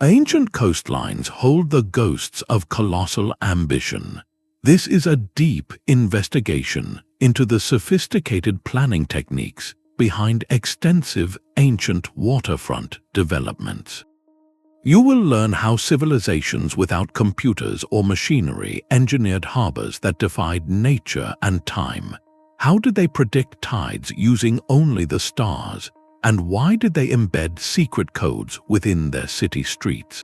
Ancient coastlines hold the ghosts of colossal ambition. This is a deep investigation into the sophisticated planning techniques behind extensive ancient waterfront developments. You will learn how civilizations without computers or machinery engineered harbors that defied nature and time. How did they predict tides using only the stars? And why did they embed secret codes within their city streets?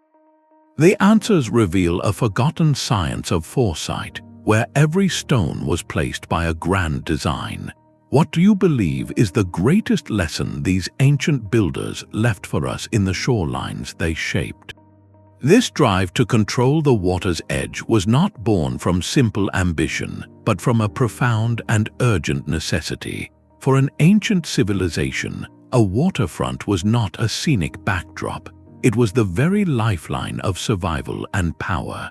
The answers reveal a forgotten science of foresight, where every stone was placed by a grand design. What do you believe is the greatest lesson these ancient builders left for us in the shorelines they shaped? This drive to control the water's edge was not born from simple ambition, but from a profound and urgent necessity. For an ancient civilization, a waterfront was not a scenic backdrop. It was the very lifeline of survival and power.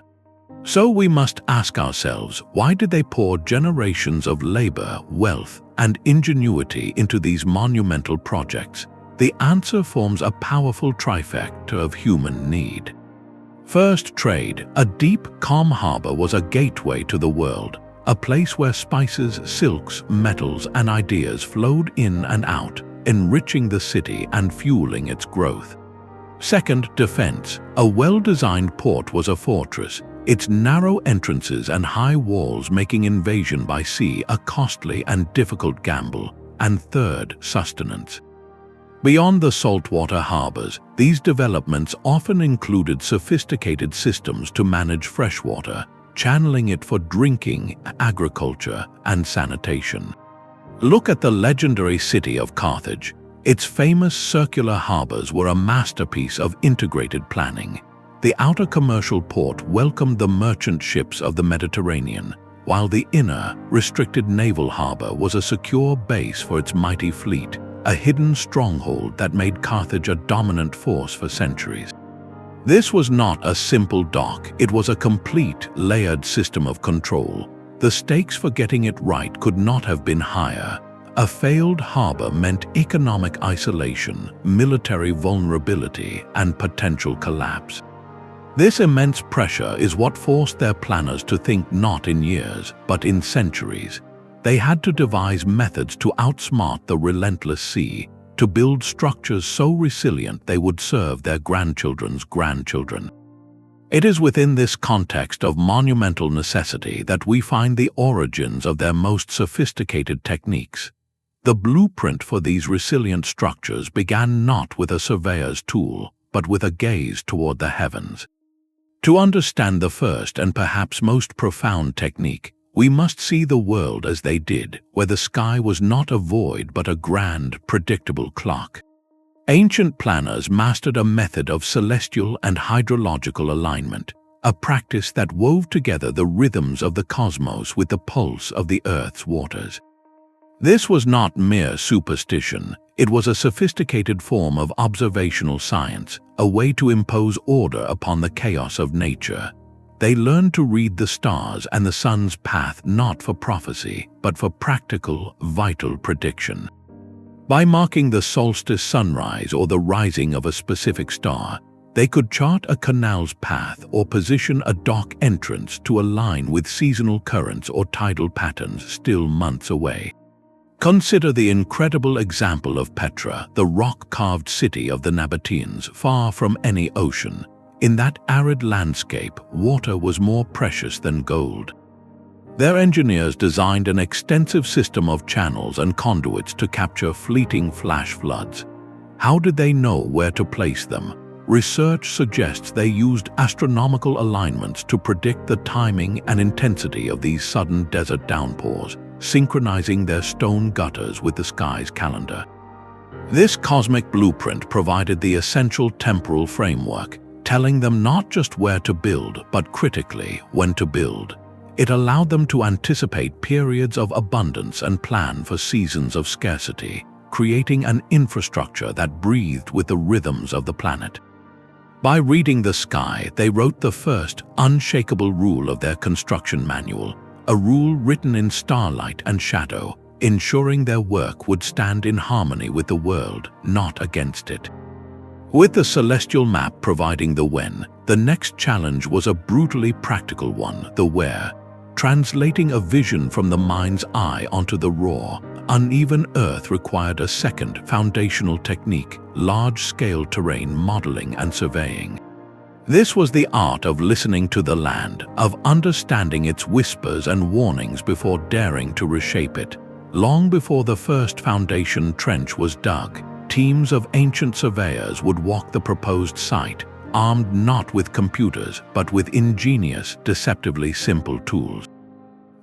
So we must ask ourselves, why did they pour generations of labor, wealth, and ingenuity into these monumental projects? The answer forms a powerful trifecta of human need. First, trade. A deep, calm harbor was a gateway to the world, a place where spices, silks, metals, and ideas flowed in and out, enriching the city and fueling its growth. Second, defense. A well-designed port was a fortress, its narrow entrances and high walls making invasion by sea a costly and difficult gamble. And third, sustenance. Beyond the saltwater harbors, these developments often included sophisticated systems to manage freshwater, channeling it for drinking, agriculture, and sanitation. Look at the legendary city of Carthage. Its famous circular harbors were a masterpiece of integrated planning. The outer commercial port welcomed the merchant ships of the Mediterranean, while the inner, restricted naval harbor was a secure base for its mighty fleet, a hidden stronghold that made Carthage a dominant force for centuries. This was not a simple dock, it was a complete, layered system of control. The stakes for getting it right could not have been higher. A failed harbor meant economic isolation, military vulnerability, and potential collapse. This immense pressure is what forced their planners to think not in years, but in centuries. They had to devise methods to outsmart the relentless sea, to build structures so resilient they would serve their grandchildren's grandchildren. It is within this context of monumental necessity that we find the origins of their most sophisticated techniques. The blueprint for these resilient structures began not with a surveyor's tool, but with a gaze toward the heavens. To understand the first and perhaps most profound technique, we must see the world as they did, where the sky was not a void but a grand, predictable clock. Ancient planners mastered a method of celestial and hydrological alignment, a practice that wove together the rhythms of the cosmos with the pulse of the Earth's waters. This was not mere superstition, it was a sophisticated form of observational science, a way to impose order upon the chaos of nature. They learned to read the stars and the sun's path not for prophecy, but for practical, vital prediction. By marking the solstice sunrise or the rising of a specific star, they could chart a canal's path or position a dock entrance to align with seasonal currents or tidal patterns still months away. Consider the incredible example of Petra, the rock-carved city of the Nabateans, far from any ocean. In that arid landscape, water was more precious than gold. Their engineers designed an extensive system of channels and conduits to capture fleeting flash floods. How did they know where to place them? Research suggests they used astronomical alignments to predict the timing and intensity of these sudden desert downpours, synchronizing their stone gutters with the sky's calendar. This cosmic blueprint provided the essential temporal framework, telling them not just where to build, but critically, when to build. It allowed them to anticipate periods of abundance and plan for seasons of scarcity, creating an infrastructure that breathed with the rhythms of the planet. By reading the sky, they wrote the first, unshakable rule of their construction manual, a rule written in starlight and shadow, ensuring their work would stand in harmony with the world, not against it. With the celestial map providing the when, the next challenge was a brutally practical one, the where, translating a vision from the mind's eye onto the raw, uneven earth required a second foundational technique, large-scale terrain modeling and surveying. This was the art of listening to the land, of understanding its whispers and warnings before daring to reshape it. Long before the first foundation trench was dug, teams of ancient surveyors would walk the proposed site, armed not with computers but with ingenious, deceptively simple tools.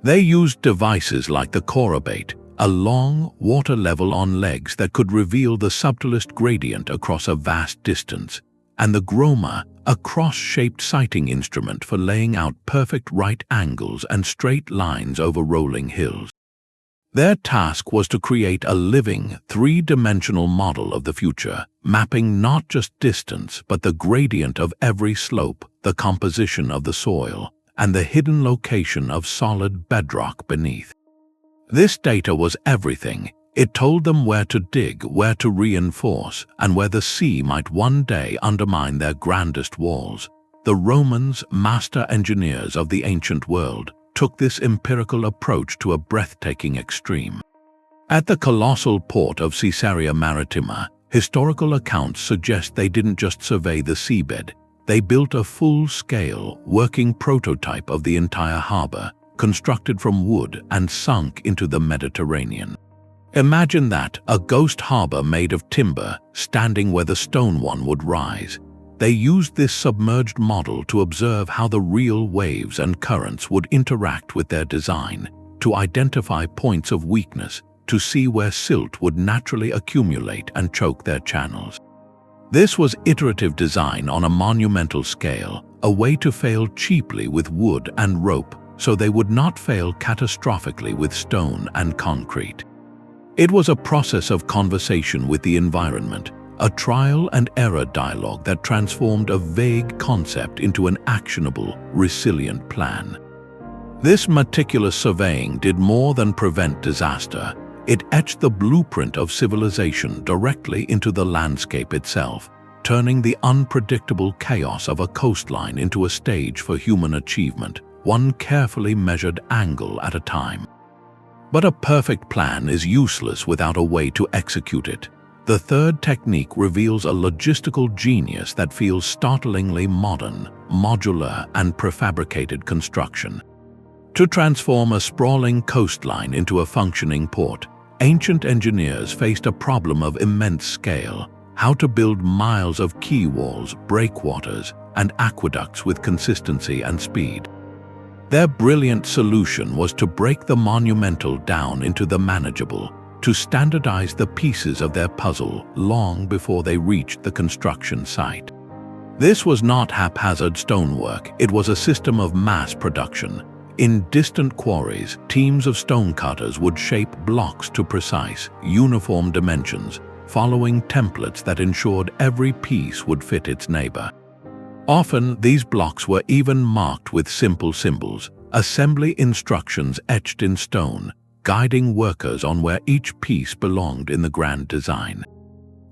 They used devices like the corobate, a long water level on legs that could reveal the subtlest gradient across a vast distance, and the groma, a cross-shaped sighting instrument for laying out perfect right angles and straight lines over rolling hills. Their task was to create a living, three-dimensional model of the future, mapping not just distance but the gradient of every slope, the composition of the soil, and the hidden location of solid bedrock beneath. This data was everything. It told them where to dig, where to reinforce, and where the sea might one day undermine their grandest walls. The Romans, master engineers of the ancient world, took this empirical approach to a breathtaking extreme. At the colossal port of Caesarea Maritima, historical accounts suggest they didn't just survey the seabed, they built a full-scale, working prototype of the entire harbor, constructed from wood and sunk into the Mediterranean. Imagine that, a ghost harbor made of timber, standing where the stone one would rise. They used this submerged model to observe how the real waves and currents would interact with their design, to identify points of weakness, to see where silt would naturally accumulate and choke their channels. This was iterative design on a monumental scale, a way to fail cheaply with wood and rope, so they would not fail catastrophically with stone and concrete. It was a process of conversation with the environment, a trial and error dialogue that transformed a vague concept into an actionable, resilient plan. This meticulous surveying did more than prevent disaster. It etched the blueprint of civilization directly into the landscape itself, turning the unpredictable chaos of a coastline into a stage for human achievement, one carefully measured angle at a time. But a perfect plan is useless without a way to execute it. The third technique reveals a logistical genius that feels startlingly modern, modular and prefabricated construction. To transform a sprawling coastline into a functioning port, ancient engineers faced a problem of immense scale: how to build miles of quay walls, breakwaters, and aqueducts with consistency and speed. Their brilliant solution was to break the monumental down into the manageable, to standardize the pieces of their puzzle long before they reached the construction site. This was not haphazard stonework, it was a system of mass production. In distant quarries, teams of stonecutters would shape blocks to precise, uniform dimensions, following templates that ensured every piece would fit its neighbor. Often, these blocks were even marked with simple symbols, assembly instructions etched in stone, guiding workers on where each piece belonged in the grand design.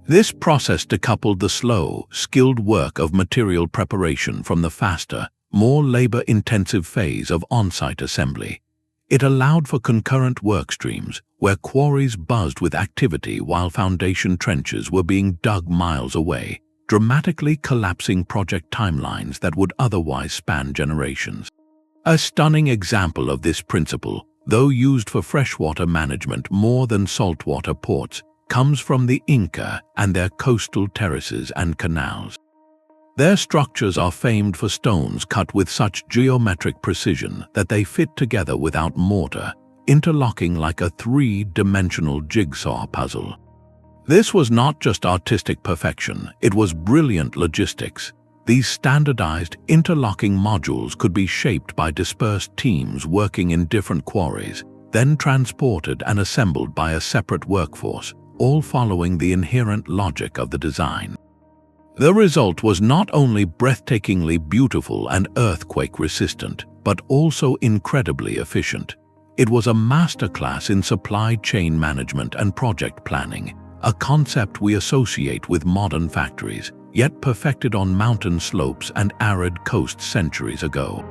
This process decoupled the slow, skilled work of material preparation from the faster, more labor-intensive phase of on-site assembly. It allowed for concurrent work streams, where quarries buzzed with activity while foundation trenches were being dug miles away, dramatically collapsing project timelines that would otherwise span generations. A stunning example of this principle, though used for freshwater management more than saltwater ports, comes from the Inca and their coastal terraces and canals. Their structures are famed for stones cut with such geometric precision that they fit together without mortar, interlocking like a three-dimensional jigsaw puzzle. This was not just artistic perfection, it was brilliant logistics. These standardized, interlocking modules could be shaped by dispersed teams working in different quarries, then transported and assembled by a separate workforce, all following the inherent logic of the design. The result was not only breathtakingly beautiful and earthquake-resistant, but also incredibly efficient. It was a masterclass in supply chain management and project planning, a concept we associate with modern factories, yet perfected on mountain slopes and arid coasts centuries ago.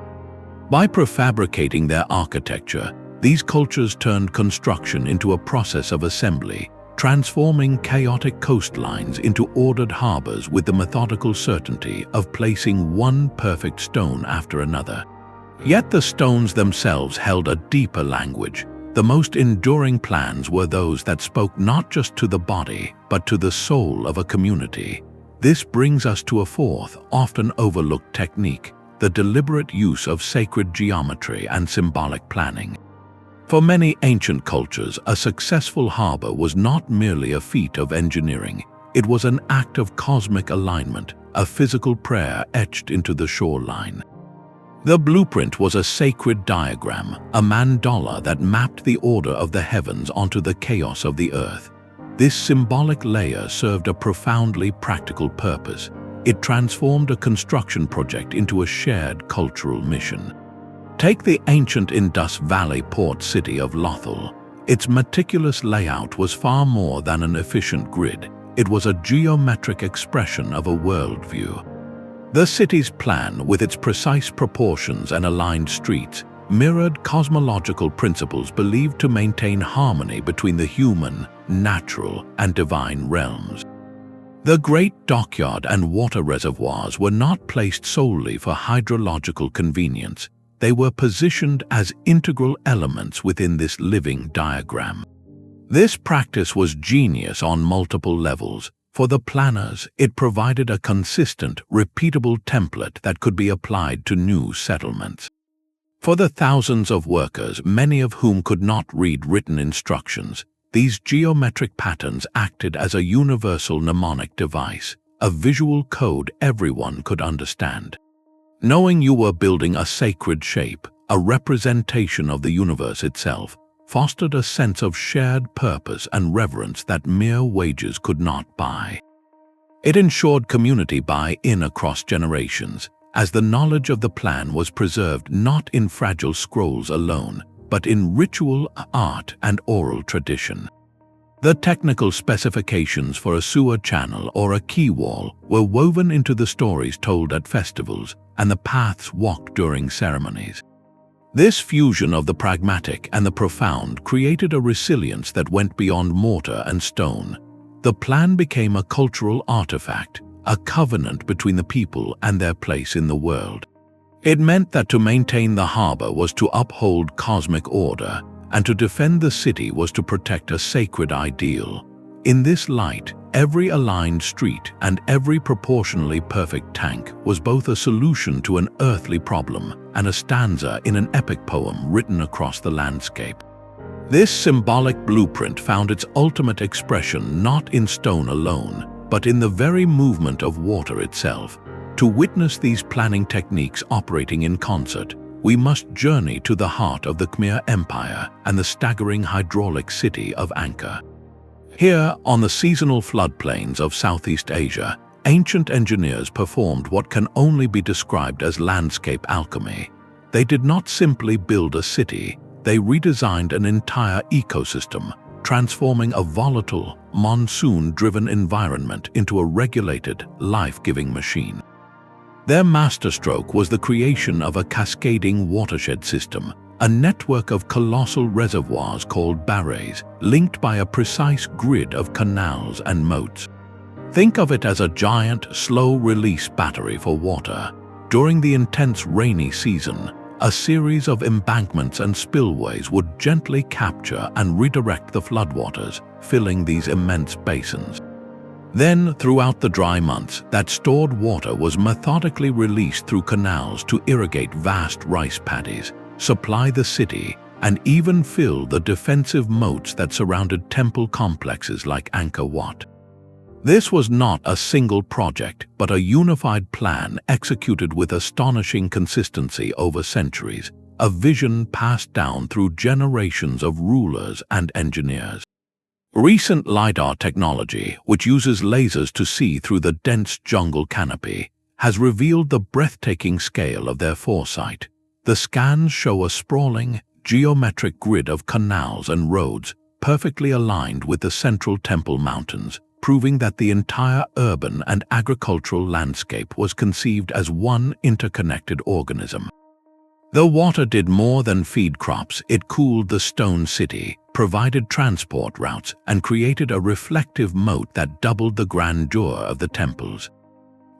By prefabricating their architecture, these cultures turned construction into a process of assembly, transforming chaotic coastlines into ordered harbors with the methodical certainty of placing one perfect stone after another. Yet the stones themselves held a deeper language. The most enduring plans were those that spoke not just to the body, but to the soul of a community. This brings us to a fourth, often overlooked technique, the deliberate use of sacred geometry and symbolic planning. For many ancient cultures, a successful harbor was not merely a feat of engineering. It was an act of cosmic alignment, a physical prayer etched into the shoreline. The blueprint was a sacred diagram, a mandala that mapped the order of the heavens onto the chaos of the earth. This symbolic layer served a profoundly practical purpose. It transformed a construction project into a shared cultural mission. Take the ancient Indus Valley port city of Lothal. Its meticulous layout was far more than an efficient grid. It was a geometric expression of a worldview. The city's plan, with its precise proportions and aligned streets, mirrored cosmological principles believed to maintain harmony between the human, natural, and divine realms. The great dockyard and water reservoirs were not placed solely for hydrological convenience. They were positioned as integral elements within this living diagram. This practice was genius on multiple levels. For the planners, it provided a consistent, repeatable template that could be applied to new settlements. For the thousands of workers, many of whom could not read written instructions, these geometric patterns acted as a universal mnemonic device, a visual code everyone could understand. Knowing you were building a sacred shape, a representation of the universe itself, fostered a sense of shared purpose and reverence that mere wages could not buy. It ensured community buy-in across generations, as the knowledge of the plan was preserved not in fragile scrolls alone, but in ritual, art, and oral tradition. The technical specifications for a sewer channel or a quay wall were woven into the stories told at festivals and the paths walked during ceremonies. This fusion of the pragmatic and the profound created a resilience that went beyond mortar and stone. The plan became a cultural artifact, a covenant between the people and their place in the world. It meant that to maintain the harbor was to uphold cosmic order, and to defend the city was to protect a sacred ideal. In this light, every aligned street and every proportionally perfect tank was both a solution to an earthly problem and a stanza in an epic poem written across the landscape. This symbolic blueprint found its ultimate expression not in stone alone, but in the very movement of water itself. To witness these planning techniques operating in concert, we must journey to the heart of the Khmer Empire and the staggering hydraulic city of Angkor. Here, on the seasonal floodplains of Southeast Asia, ancient engineers performed what can only be described as landscape alchemy. They did not simply build a city, they redesigned an entire ecosystem, transforming a volatile, monsoon-driven environment into a regulated, life-giving machine. Their masterstroke was the creation of a cascading watershed system, a network of colossal reservoirs called barrays, linked by a precise grid of canals and moats. Think of it as a giant, slow-release battery for water. During the intense rainy season, a series of embankments and spillways would gently capture and redirect the floodwaters, filling these immense basins. Then, throughout the dry months, that stored water was methodically released through canals to irrigate vast rice paddies, supply the city, and even fill the defensive moats that surrounded temple complexes like Angkor Wat. This was not a single project, but a unified plan executed with astonishing consistency over centuries, a vision passed down through generations of rulers and engineers. Recent LiDAR technology, which uses lasers to see through the dense jungle canopy, has revealed the breathtaking scale of their foresight. The scans show a sprawling, geometric grid of canals and roads perfectly aligned with the central temple mountains, proving that the entire urban and agricultural landscape was conceived as one interconnected organism. The water did more than feed crops. It cooled the stone city, provided transport routes, and created a reflective moat that doubled the grandeur of the temples.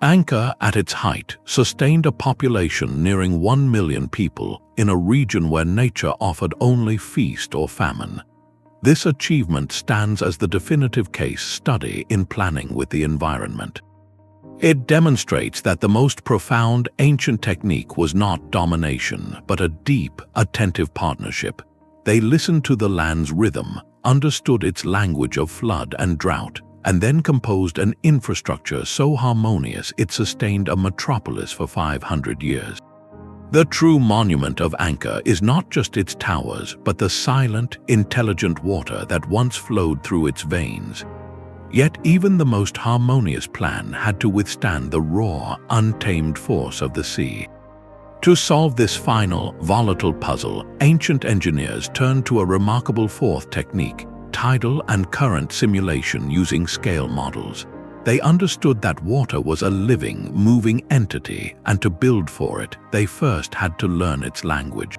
Angkor, at its height, sustained a population nearing 1 million people in a region where nature offered only feast or famine. This achievement stands as the definitive case study in planning with the environment. It demonstrates that the most profound ancient technique was not domination, but a deep, attentive partnership. They listened to the land's rhythm, understood its language of flood and drought, and then composed an infrastructure so harmonious it sustained a metropolis for 500 years. The true monument of Angkor is not just its towers, but the silent, intelligent water that once flowed through its veins. Yet even the most harmonious plan had to withstand the raw, untamed force of the sea. To solve this final, volatile puzzle, ancient engineers turned to a remarkable fourth technique, tidal and current simulation using scale models. They understood that water was a living, moving entity, and to build for it, they first had to learn its language.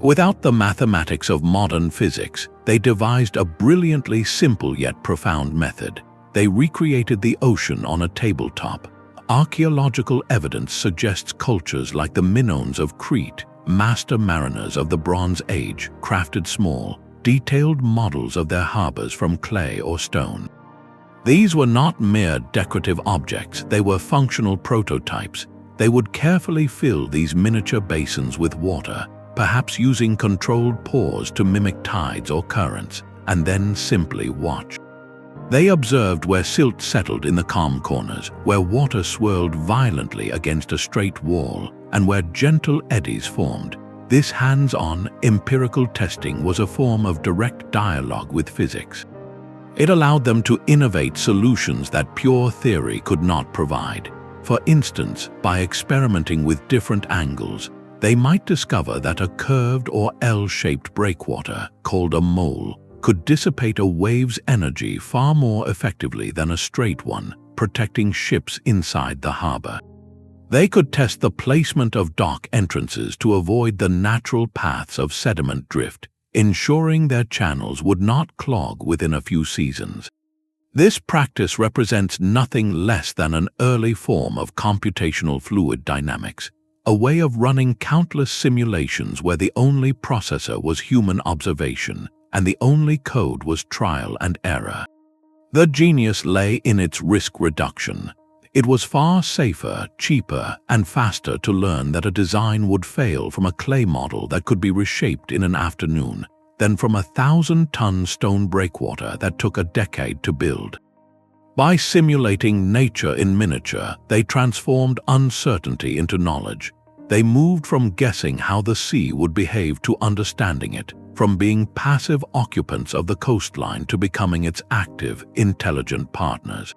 Without the mathematics of modern physics, they devised a brilliantly simple yet profound method. They recreated the ocean on a tabletop. Archaeological evidence suggests cultures like the Minoans of Crete, master mariners of the Bronze Age, crafted small, detailed models of their harbors from clay or stone. These were not mere decorative objects, they were functional prototypes. They would carefully fill these miniature basins with water, perhaps using controlled pours to mimic tides or currents, and then simply watch. They observed where silt settled in the calm corners, where water swirled violently against a straight wall, and where gentle eddies formed. This hands-on, empirical testing was a form of direct dialogue with physics. It allowed them to innovate solutions that pure theory could not provide. For instance, by experimenting with different angles, they might discover that a curved or L-shaped breakwater, called a mole, could dissipate a wave's energy far more effectively than a straight one, protecting ships inside the harbor. They could test the placement of dock entrances to avoid the natural paths of sediment drift, ensuring their channels would not clog within a few seasons. This practice represents nothing less than an early form of computational fluid dynamics, a way of running countless simulations where the only processor was human observation and the only code was trial and error. The genius lay in its risk reduction. It was far safer, cheaper, and faster to learn that a design would fail from a clay model that could be reshaped in an afternoon than from a 1,000-ton stone breakwater that took a decade to build. By simulating nature in miniature, they transformed uncertainty into knowledge. They moved from guessing how the sea would behave to understanding it, from being passive occupants of the coastline to becoming its active, intelligent partners.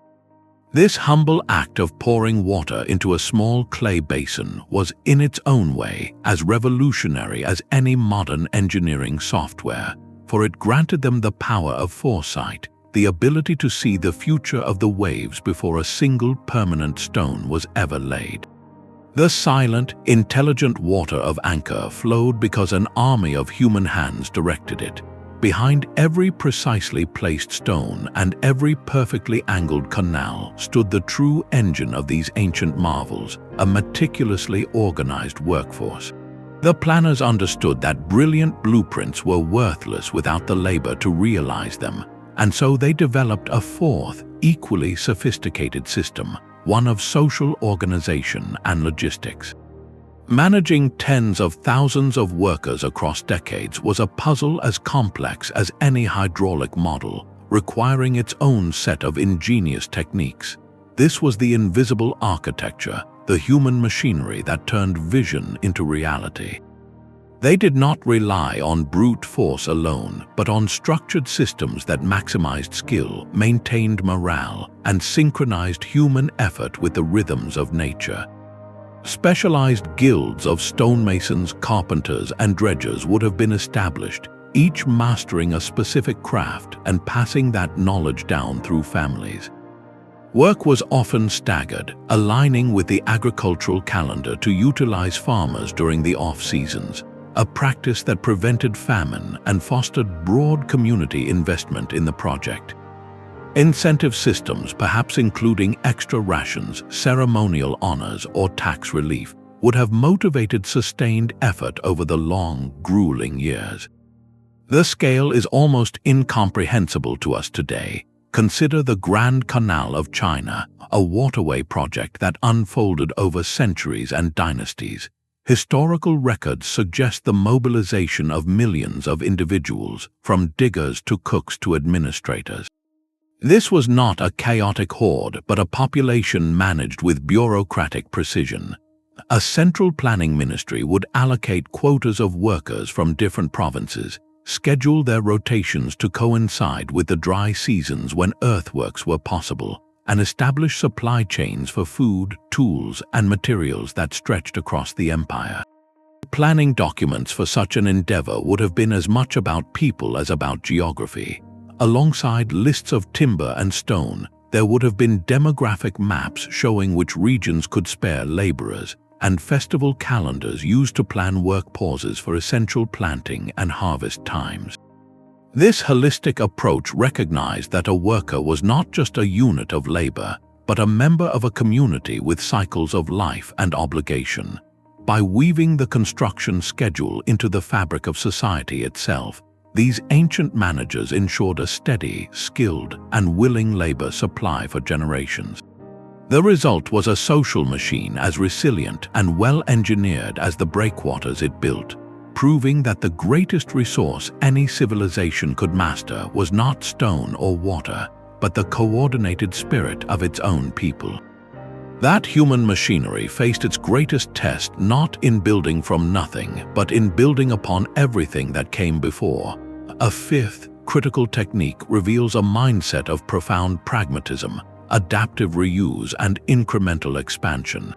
This humble act of pouring water into a small clay basin was, in its own way, as revolutionary as any modern engineering software, for it granted them the power of foresight, the ability to see the future of the waves before a single permanent stone was ever laid. The silent, intelligent water of Angkor flowed because an army of human hands directed it. Behind every precisely placed stone and every perfectly angled canal stood the true engine of these ancient marvels, a meticulously organized workforce. The planners understood that brilliant blueprints were worthless without the labor to realize them, and so they developed a fourth, equally sophisticated system, one of social organization and logistics. Managing tens of thousands of workers across decades was a puzzle as complex as any hydraulic model, requiring its own set of ingenious techniques. This was the invisible architecture, the human machinery that turned vision into reality. They did not rely on brute force alone, but on structured systems that maximized skill, maintained morale, and synchronized human effort with the rhythms of nature. Specialized guilds of stonemasons, carpenters, and dredgers would have been established, each mastering a specific craft and passing that knowledge down through families. Work was often staggered, aligning with the agricultural calendar to utilize farmers during the off-seasons, a practice that prevented famine and fostered broad community investment in the project. Incentive systems, perhaps including extra rations, ceremonial honors, or tax relief, would have motivated sustained effort over the long, grueling years. The scale is almost incomprehensible to us today. Consider the Grand Canal of China, a waterway project that unfolded over centuries and dynasties. Historical records suggest the mobilization of millions of individuals, from diggers to cooks to administrators. This was not a chaotic horde, but a population managed with bureaucratic precision. A central planning ministry would allocate quotas of workers from different provinces, schedule their rotations to coincide with the dry seasons when earthworks were possible, and establish supply chains for food, tools, and materials that stretched across the empire. Planning documents for such an endeavor would have been as much about people as about geography. Alongside lists of timber and stone, there would have been demographic maps showing which regions could spare laborers, and festival calendars used to plan work pauses for essential planting and harvest times. This holistic approach recognized that a worker was not just a unit of labor, but a member of a community with cycles of life and obligation. By weaving the construction schedule into the fabric of society itself, these ancient managers ensured a steady, skilled, and willing labor supply for generations. The result was a social machine as resilient and well-engineered as the breakwaters it built, proving that the greatest resource any civilization could master was not stone or water, but the coordinated spirit of its own people. That human machinery faced its greatest test not in building from nothing, but in building upon everything that came before. A fifth, critical technique reveals a mindset of profound pragmatism, adaptive reuse, and incremental expansion.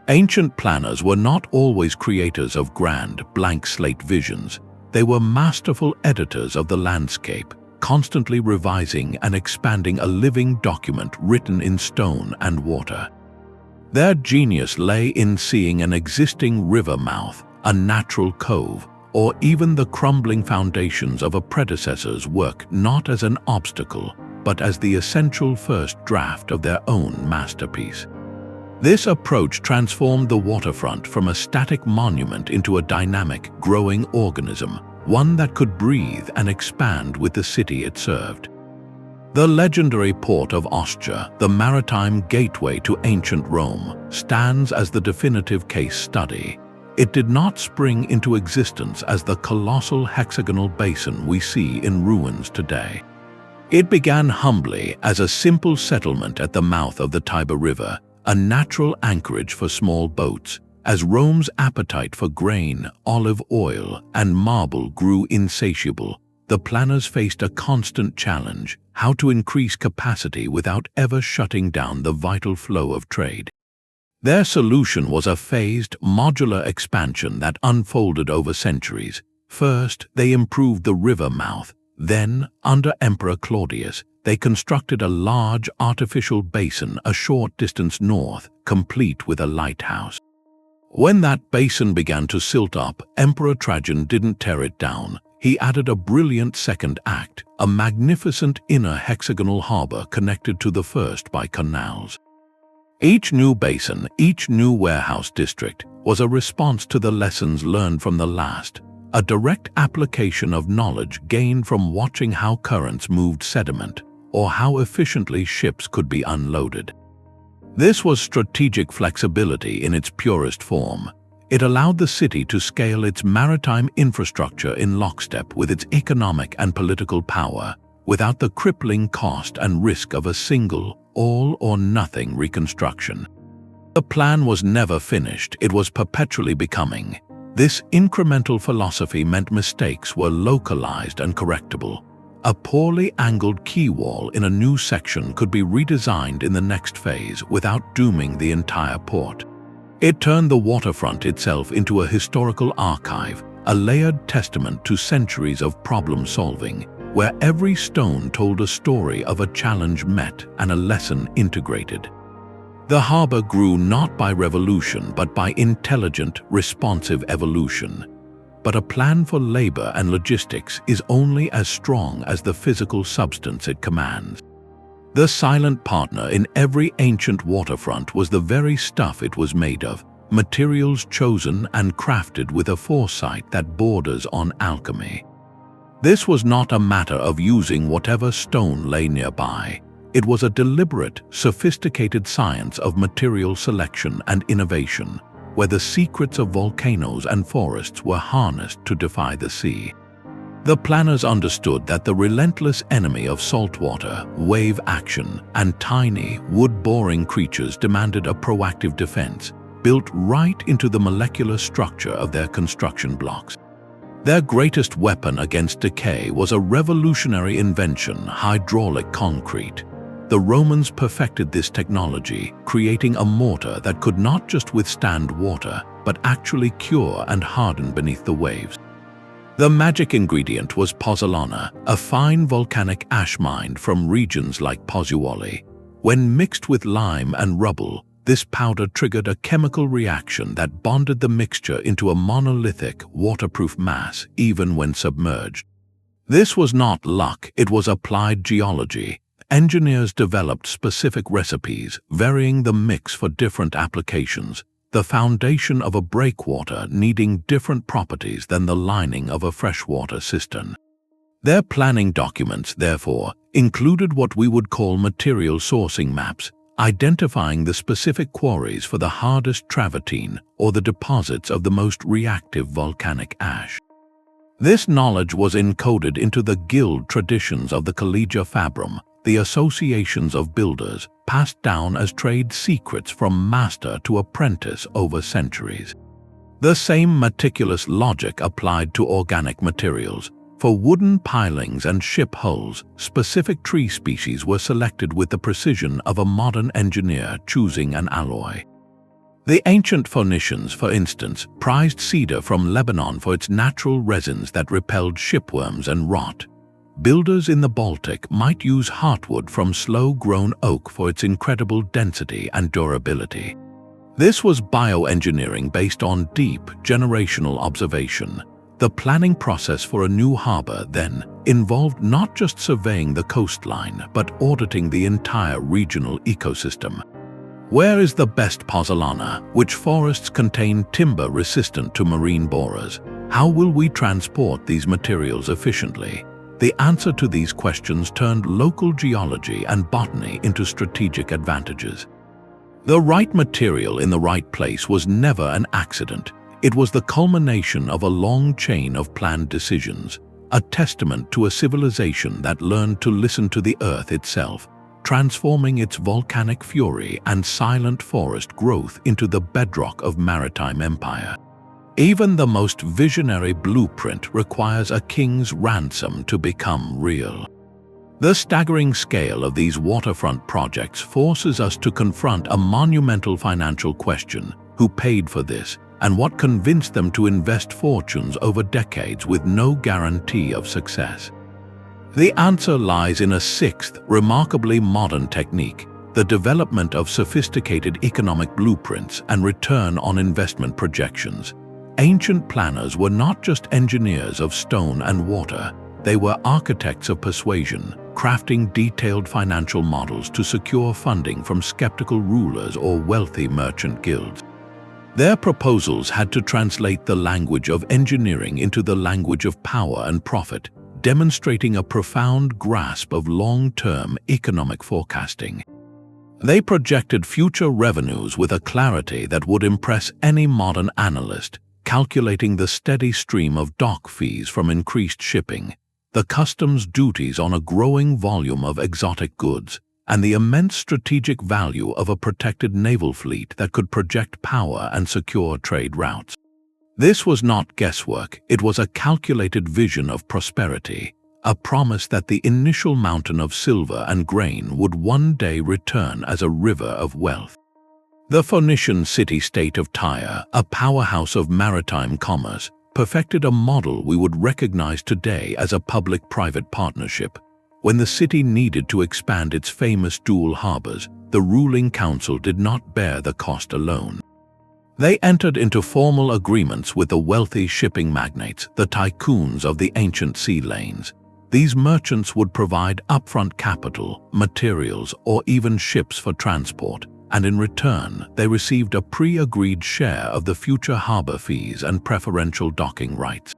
Ancient planners were not always creators of grand, blank slate visions. They were masterful editors of the landscape, constantly revising and expanding a living document written in stone and water. Their genius lay in seeing an existing river mouth, a natural cove, or even the crumbling foundations of a predecessor's work not as an obstacle, but as the essential first draft of their own masterpiece. This approach transformed the waterfront from a static monument into a dynamic, growing organism, one that could breathe and expand with the city it served. The legendary port of Ostia, the maritime gateway to ancient Rome, stands as the definitive case study. It did not spring into existence as the colossal hexagonal basin we see in ruins today. It began humbly as a simple settlement at the mouth of the Tiber River, a natural anchorage for small boats. As Rome's appetite for grain, olive oil, and marble grew insatiable, the planners faced a constant challenge: how to increase capacity without ever shutting down the vital flow of trade. Their solution was a phased, modular expansion that unfolded over centuries. First, they improved the river mouth. Then, under Emperor Claudius, they constructed a large artificial basin a short distance north, complete with a lighthouse. When that basin began to silt up, Emperor Trajan didn't tear it down. He added a brilliant second act, a magnificent inner hexagonal harbor connected to the first by canals. Each new basin, each new warehouse district, was a response to the lessons learned from the last, a direct application of knowledge gained from watching how currents moved sediment, or how efficiently ships could be unloaded. This was strategic flexibility in its purest form. It allowed the city to scale its maritime infrastructure in lockstep with its economic and political power, without the crippling cost and risk of a single, all-or-nothing reconstruction. The plan was never finished, it was perpetually becoming. This incremental philosophy meant mistakes were localized and correctable. A poorly angled quay wall in a new section could be redesigned in the next phase without dooming the entire port. It turned the waterfront itself into a historical archive, a layered testament to centuries of problem-solving, where every stone told a story of a challenge met and a lesson integrated. The harbor grew not by revolution but by intelligent, responsive evolution. But a plan for labor and logistics is only as strong as the physical substance it commands. The silent partner in every ancient waterfront was the very stuff it was made of, materials chosen and crafted with a foresight that borders on alchemy. This was not a matter of using whatever stone lay nearby. It was a deliberate, sophisticated science of material selection and innovation, where the secrets of volcanoes and forests were harnessed to defy the sea. The planners understood that the relentless enemy of saltwater, wave action, and tiny, wood-boring creatures demanded a proactive defense, built right into the molecular structure of their construction blocks. Their greatest weapon against decay was a revolutionary invention, hydraulic concrete. The Romans perfected this technology, creating a mortar that could not just withstand water, but actually cure and harden beneath the waves. The magic ingredient was pozzolana, a fine volcanic ash mined from regions like Pozzuoli. When mixed with lime and rubble, this powder triggered a chemical reaction that bonded the mixture into a monolithic, waterproof mass, even when submerged. This was not luck, it was applied geology. Engineers developed specific recipes, varying the mix for different applications, the foundation of a breakwater needing different properties than the lining of a freshwater cistern. Their planning documents, therefore, included what we would call material sourcing maps, identifying the specific quarries for the hardest travertine or the deposits of the most reactive volcanic ash. This knowledge was encoded into the guild traditions of the Collegia Fabrum, the associations of builders, passed down as trade secrets from master to apprentice over centuries. The same meticulous logic applied to organic materials. For wooden pilings and ship hulls, specific tree species were selected with the precision of a modern engineer choosing an alloy. The ancient Phoenicians, for instance, prized cedar from Lebanon for its natural resins that repelled shipworms and rot. Builders in the Baltic might use heartwood from slow-grown oak for its incredible density and durability. This was bioengineering based on deep, generational observation. The planning process for a new harbor, then, involved not just surveying the coastline, but auditing the entire regional ecosystem. Where is the best pozzolana? Which forests contain timber resistant to marine borers? How will we transport these materials efficiently? The answer to these questions turned local geology and botany into strategic advantages. The right material in the right place was never an accident. It was the culmination of a long chain of planned decisions, a testament to a civilization that learned to listen to the earth itself, transforming its volcanic fury and silent forest growth into the bedrock of maritime empire. Even the most visionary blueprint requires a king's ransom to become real. The staggering scale of these waterfront projects forces us to confront a monumental financial question: who paid for this, and what convinced them to invest fortunes over decades with no guarantee of success? The answer lies in a sixth, remarkably modern technique: the development of sophisticated economic blueprints and return on investment projections. Ancient planners were not just engineers of stone and water, they were architects of persuasion, crafting detailed financial models to secure funding from skeptical rulers or wealthy merchant guilds. Their proposals had to translate the language of engineering into the language of power and profit, demonstrating a profound grasp of long-term economic forecasting. They projected future revenues with a clarity that would impress any modern analyst, calculating the steady stream of dock fees from increased shipping, the customs duties on a growing volume of exotic goods, and the immense strategic value of a protected naval fleet that could project power and secure trade routes. This was not guesswork, it was a calculated vision of prosperity, a promise that the initial mountain of silver and grain would one day return as a river of wealth. The Phoenician city-state of Tyre, a powerhouse of maritime commerce, perfected a model we would recognize today as a public-private partnership. When the city needed to expand its famous dual harbors, the ruling council did not bear the cost alone. They entered into formal agreements with the wealthy shipping magnates, the tycoons of the ancient sea lanes. These merchants would provide upfront capital, materials, or even ships for transport, and in return, they received a pre-agreed share of the future harbor fees and preferential docking rights.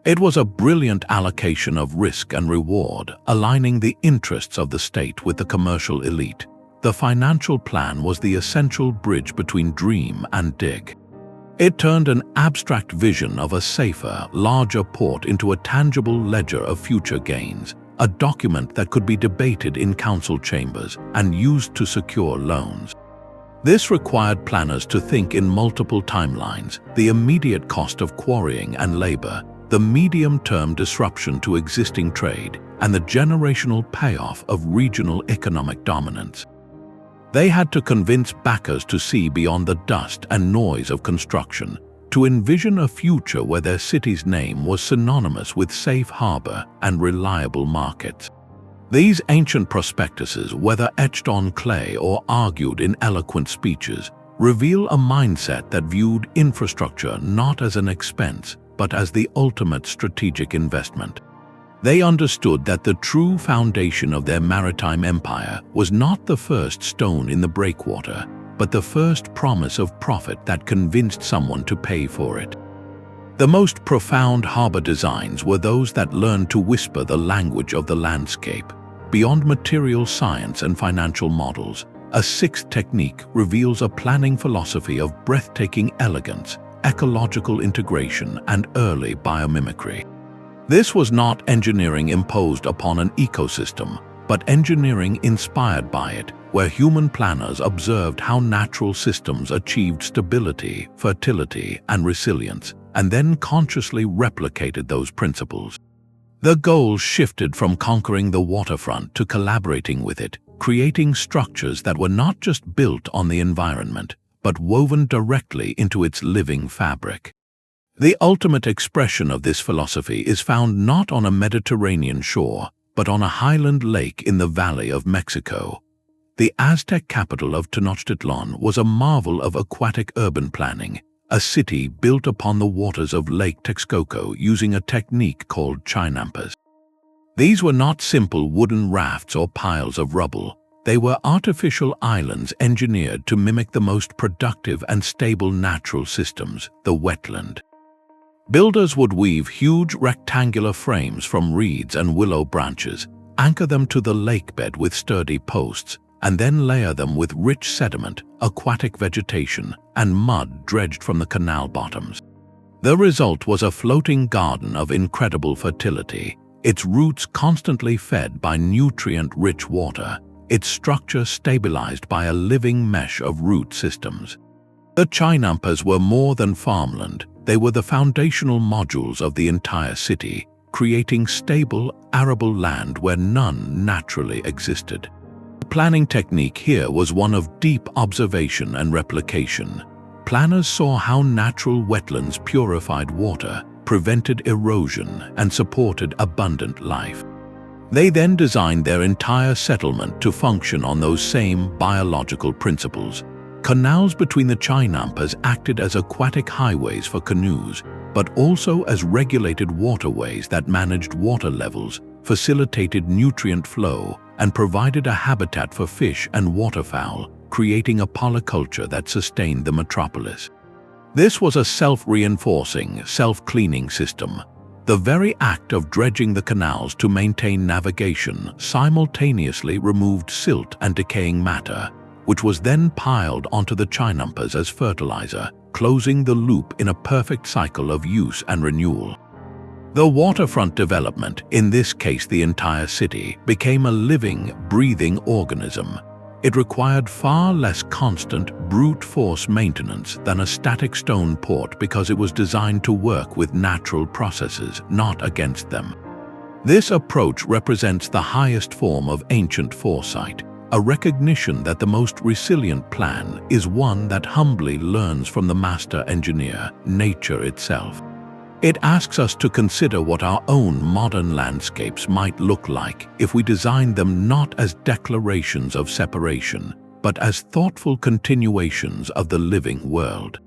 It was a brilliant allocation of risk and reward, aligning the interests of the state with the commercial elite. The financial plan was the essential bridge between dream and dig. It turned an abstract vision of a safer, larger port into a tangible ledger of future gains, a document that could be debated in council chambers and used to secure loans. This required planners to think in multiple timelines: the immediate cost of quarrying and labor, the medium-term disruption to existing trade, and the generational payoff of regional economic dominance. They had to convince backers to see beyond the dust and noise of construction, to envision a future where their city's name was synonymous with safe harbor and reliable markets. These ancient prospectuses, whether etched on clay or argued in eloquent speeches, reveal a mindset that viewed infrastructure not as an expense, but as the ultimate strategic investment. They understood that the true foundation of their maritime empire was not the first stone in the breakwater, but the first promise of profit that convinced someone to pay for it. The most profound harbor designs were those that learned to whisper the language of the landscape. Beyond material science and financial models, a sixth technique reveals a planning philosophy of breathtaking elegance, ecological integration, and early biomimicry. This was not engineering imposed upon an ecosystem, but engineering inspired by it, where human planners observed how natural systems achieved stability, fertility, and resilience, and then consciously replicated those principles. The goal shifted from conquering the waterfront to collaborating with it, creating structures that were not just built on the environment, but woven directly into its living fabric. The ultimate expression of this philosophy is found not on a Mediterranean shore, but on a highland lake in the Valley of Mexico. The Aztec capital of Tenochtitlan was a marvel of aquatic urban planning, a city built upon the waters of Lake Texcoco using a technique called chinampas. These were not simple wooden rafts or piles of rubble. They were artificial islands engineered to mimic the most productive and stable natural systems, the wetland. Builders would weave huge rectangular frames from reeds and willow branches, anchor them to the lakebed with sturdy posts, and then layer them with rich sediment, aquatic vegetation, and mud dredged from the canal bottoms. The result was a floating garden of incredible fertility, its roots constantly fed by nutrient-rich water, its structure stabilized by a living mesh of root systems. The chinampas were more than farmland. They were the foundational modules of the entire city, creating stable, arable land where none naturally existed. The planning technique here was one of deep observation and replication. Planners saw how natural wetlands purified water, prevented erosion, and supported abundant life. They then designed their entire settlement to function on those same biological principles. Canals between the chinampas acted as aquatic highways for canoes, but also as regulated waterways that managed water levels, facilitated nutrient flow, and provided a habitat for fish and waterfowl, creating a polyculture that sustained the metropolis. This was a self-reinforcing, self-cleaning system. The very act of dredging the canals to maintain navigation simultaneously removed silt and decaying matter, which was then piled onto the chinampas as fertilizer, closing the loop in a perfect cycle of use and renewal. The waterfront development, in this case the entire city, became a living, breathing organism. It required far less constant, brute force maintenance than a static stone port because it was designed to work with natural processes, not against them. This approach represents the highest form of ancient foresight, a recognition that the most resilient plan is one that humbly learns from the master engineer, nature itself. It asks us to consider what our own modern landscapes might look like if we designed them not as declarations of separation, but as thoughtful continuations of the living world.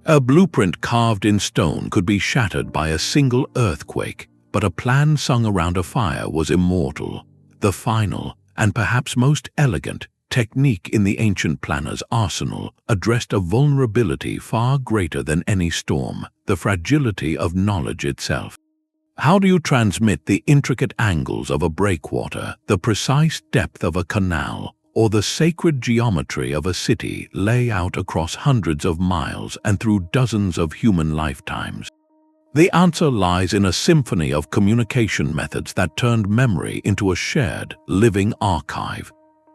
A blueprint carved in stone could be shattered by a single earthquake, but a plan sung around a fire was immortal. The final, and perhaps most elegant, technique in the ancient planner's arsenal addressed a vulnerability far greater than any storm, the fragility of knowledge itself. How do you transmit the intricate angles of a breakwater, the precise depth of a canal, or the sacred geometry of a city lay out across hundreds of miles and through dozens of human lifetimes? The answer lies in a symphony of communication methods that turned memory into a shared, living archive.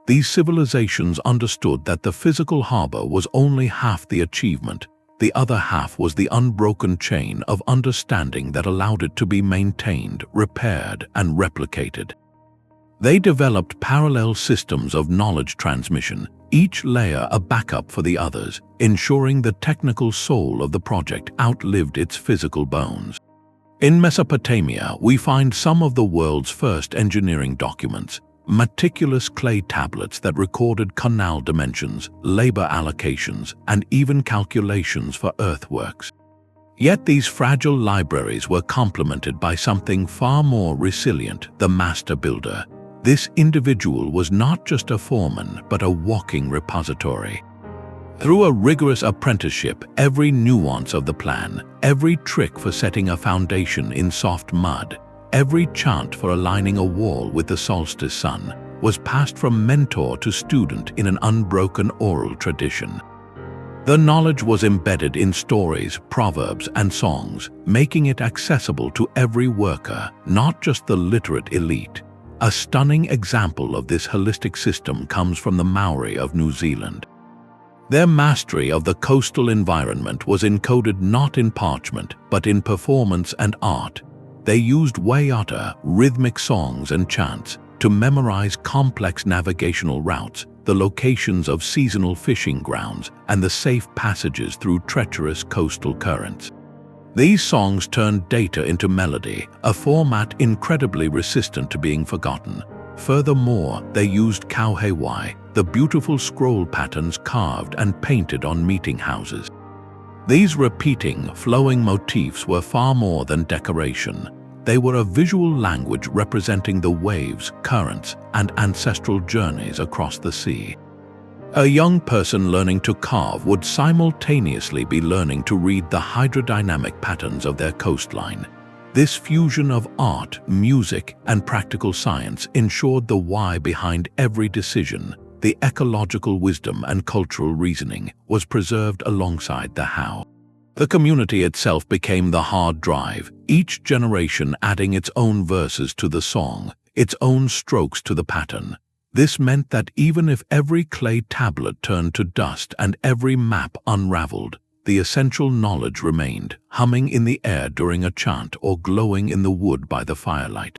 These civilizations understood that the physical harbor was only half the achievement. The other half was the unbroken chain of understanding that allowed it to be maintained, repaired, and replicated. They developed parallel systems of knowledge transmission, each layer a backup for the others, ensuring the technical soul of the project outlived its physical bones. In Mesopotamia, we find some of the world's first engineering documents, meticulous clay tablets that recorded canal dimensions, labor allocations, and even calculations for earthworks. Yet these fragile libraries were complemented by something far more resilient, the master builder. This individual was not just a foreman, but a walking repository. Through a rigorous apprenticeship, every nuance of the plan, every trick for setting a foundation in soft mud, every chant for aligning a wall with the solstice sun, was passed from mentor to student in an unbroken oral tradition. The knowledge was embedded in stories, proverbs, and songs, making it accessible to every worker, not just the literate elite. A stunning example of this holistic system comes from the Maori of New Zealand. Their mastery of the coastal environment was encoded not in parchment, but in performance and art. They used waiata, rhythmic songs and chants, to memorize complex navigational routes, the locations of seasonal fishing grounds, and the safe passages through treacherous coastal currents. These songs turned data into melody, a format incredibly resistant to being forgotten. Furthermore, they used kauhewai, the beautiful scroll patterns carved and painted on meeting houses. These repeating, flowing motifs were far more than decoration. They were a visual language representing the waves, currents, and ancestral journeys across the sea. A young person learning to carve would simultaneously be learning to read the hydrodynamic patterns of their coastline. This fusion of art, music, and practical science ensured the why behind every decision. The ecological wisdom and cultural reasoning was preserved alongside the how. The community itself became the hard drive, each generation adding its own verses to the song, its own strokes to the pattern. This meant that even if every clay tablet turned to dust and every map unraveled, the essential knowledge remained, humming in the air during a chant or glowing in the wood by the firelight.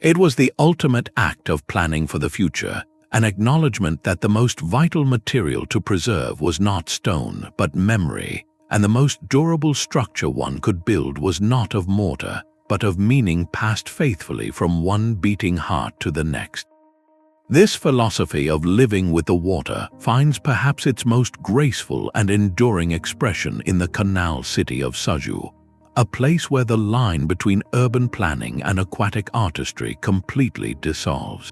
It was the ultimate act of planning for the future, an acknowledgement that the most vital material to preserve was not stone, but memory, and the most durable structure one could build was not of mortar, but of meaning passed faithfully from one beating heart to the next. This philosophy of living with the water finds perhaps its most graceful and enduring expression in the canal city of Suzhou, a place where the line between urban planning and aquatic artistry completely dissolves.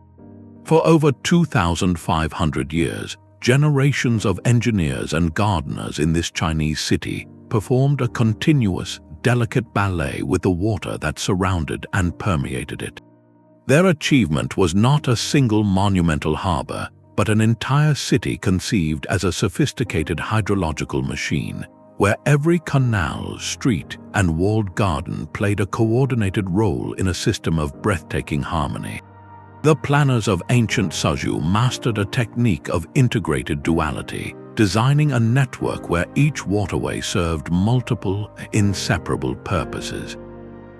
For over 2,500 years, generations of engineers and gardeners in this Chinese city performed a continuous, delicate ballet with the water that surrounded and permeated it. Their achievement was not a single monumental harbor, but an entire city conceived as a sophisticated hydrological machine, where every canal, street, and walled garden played a coordinated role in a system of breathtaking harmony. The planners of ancient Suzhou mastered a technique of integrated duality, designing a network where each waterway served multiple, inseparable purposes.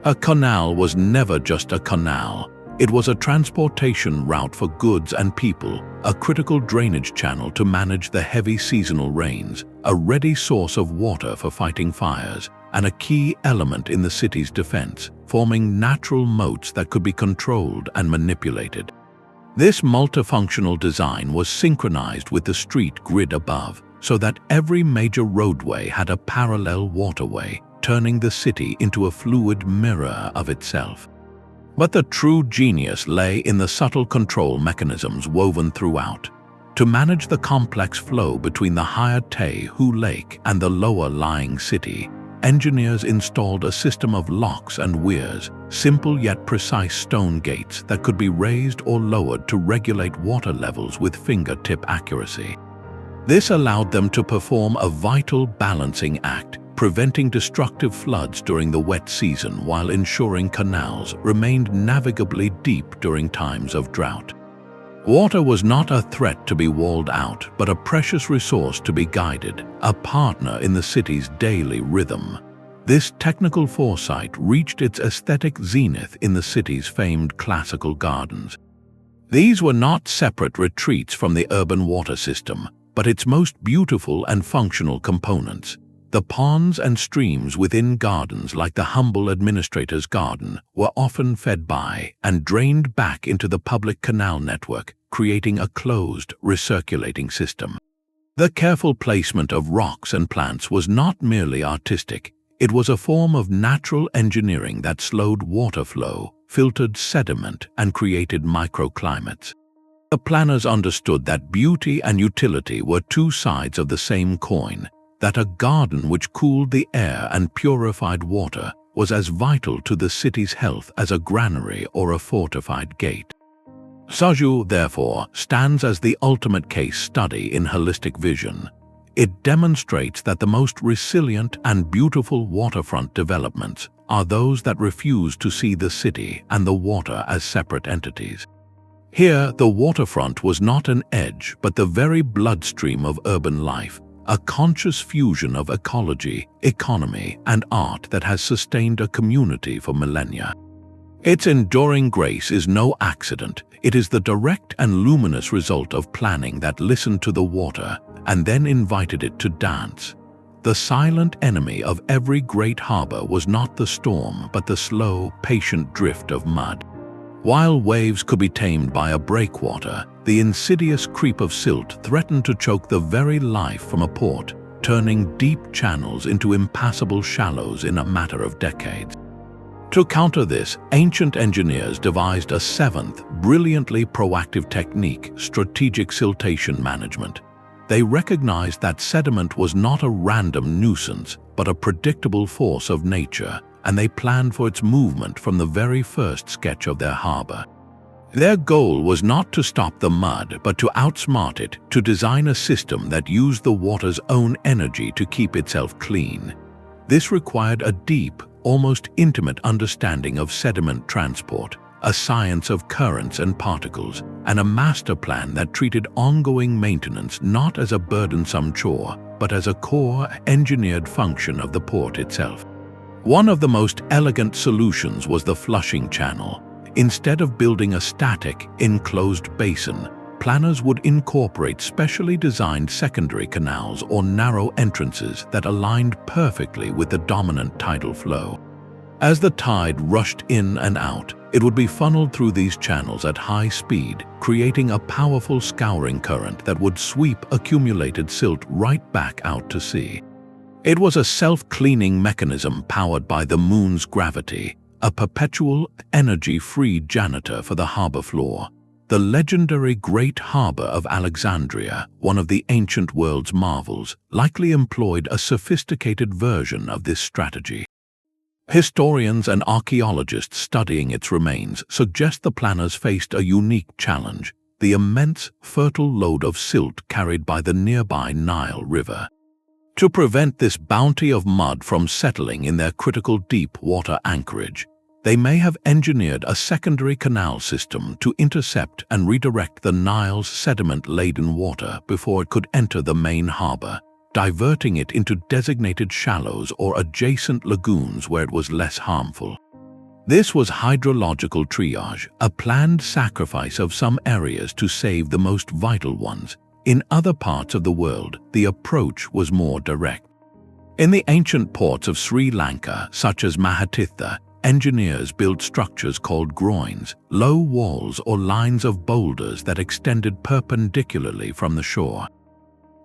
A canal was never just a canal. It was a transportation route for goods and people, a critical drainage channel to manage the heavy seasonal rains, a ready source of water for fighting fires, and a key element in the city's defense, forming natural moats that could be controlled and manipulated. This multifunctional design was synchronized with the street grid above, so that every major roadway had a parallel waterway, turning the city into a fluid mirror of itself. But the true genius lay in the subtle control mechanisms woven throughout. To manage the complex flow between the higher Taihu Lake and the lower-lying city, engineers installed a system of locks and weirs, simple yet precise stone gates that could be raised or lowered to regulate water levels with fingertip accuracy. This allowed them to perform a vital balancing act, preventing destructive floods during the wet season while ensuring canals remained navigably deep during times of drought. Water was not a threat to be walled out, but a precious resource to be guided, a partner in the city's daily rhythm. This technical foresight reached its aesthetic zenith in the city's famed classical gardens. These were not separate retreats from the urban water system, but its most beautiful and functional components. The ponds and streams within gardens like the humble administrator's garden were often fed by and drained back into the public canal network, creating a closed, recirculating system. The careful placement of rocks and plants was not merely artistic, it was a form of natural engineering that slowed water flow, filtered sediment, and created microclimates. The planners understood that beauty and utility were two sides of the same coin, that a garden which cooled the air and purified water was as vital to the city's health as a granary or a fortified gate. Suzhou, therefore, stands as the ultimate case study in holistic vision. It demonstrates that the most resilient and beautiful waterfront developments are those that refuse to see the city and the water as separate entities. Here, the waterfront was not an edge, but the very bloodstream of urban life, a conscious fusion of ecology, economy, and art that has sustained a community for millennia. Its enduring grace is no accident. It is the direct and luminous result of planning that listened to the water and then invited it to dance. The silent enemy of every great harbor was not the storm, but the slow, patient drift of mud. While waves could be tamed by a breakwater, the insidious creep of silt threatened to choke the very life from a port, turning deep channels into impassable shallows in a matter of decades. To counter this, ancient engineers devised a seventh, brilliantly proactive technique: strategic siltation management. They recognized that sediment was not a random nuisance, but a predictable force of nature, and they planned for its movement from the very first sketch of their harbor. Their goal was not to stop the mud, but to outsmart it, to design a system that used the water's own energy to keep itself clean. This required a deep, almost intimate understanding of sediment transport, a science of currents and particles, and a master plan that treated ongoing maintenance not as a burdensome chore, but as a core, engineered function of the port itself. One of the most elegant solutions was the flushing channel. Instead of building a static, enclosed basin, planners would incorporate specially designed secondary canals or narrow entrances that aligned perfectly with the dominant tidal flow. As the tide rushed in and out, it would be funneled through these channels at high speed, creating a powerful scouring current that would sweep accumulated silt right back out to sea. It was a self-cleaning mechanism powered by the moon's gravity, a perpetual, energy-free janitor for the harbor floor. The legendary Great Harbor of Alexandria, one of the ancient world's marvels, likely employed a sophisticated version of this strategy. Historians and archaeologists studying its remains suggest the planners faced a unique challenge: the immense, fertile load of silt carried by the nearby Nile River. To prevent this bounty of mud from settling in their critical deep water anchorage, they may have engineered a secondary canal system to intercept and redirect the Nile's sediment-laden water before it could enter the main harbor, diverting it into designated shallows or adjacent lagoons where it was less harmful. This was hydrological triage, a planned sacrifice of some areas to save the most vital ones. In other parts of the world, the approach was more direct. In the ancient ports of Sri Lanka, such as Mahatitha, engineers built structures called groins, low walls or lines of boulders that extended perpendicularly from the shore.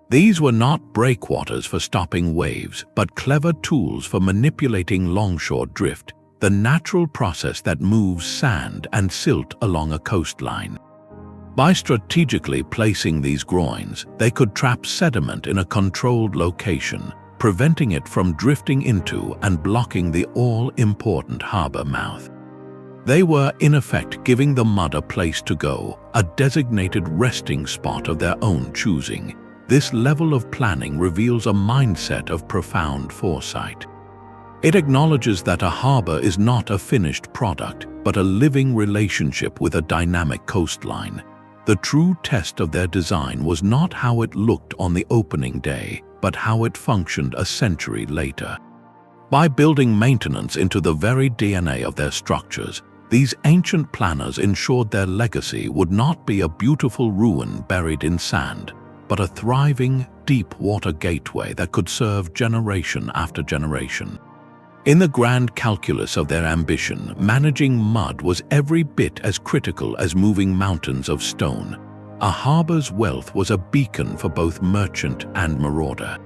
These were not breakwaters for stopping waves, but clever tools for manipulating longshore drift, the natural process that moves sand and silt along a coastline. By strategically placing these groins, they could trap sediment in a controlled location, preventing it from drifting into and blocking the all-important harbor mouth. They were, in effect, giving the mud a place to go, a designated resting spot of their own choosing. This level of planning reveals a mindset of profound foresight. It acknowledges that a harbor is not a finished product, but a living relationship with a dynamic coastline. The true test of their design was not how it looked on the opening day, but how it functioned a century later. By building maintenance into the very DNA of their structures, these ancient planners ensured their legacy would not be a beautiful ruin buried in sand, but a thriving, deep-water gateway that could serve generation after generation. In the grand calculus of their ambition, managing mud was every bit as critical as moving mountains of stone. A harbor's wealth was a beacon for both merchant and marauder.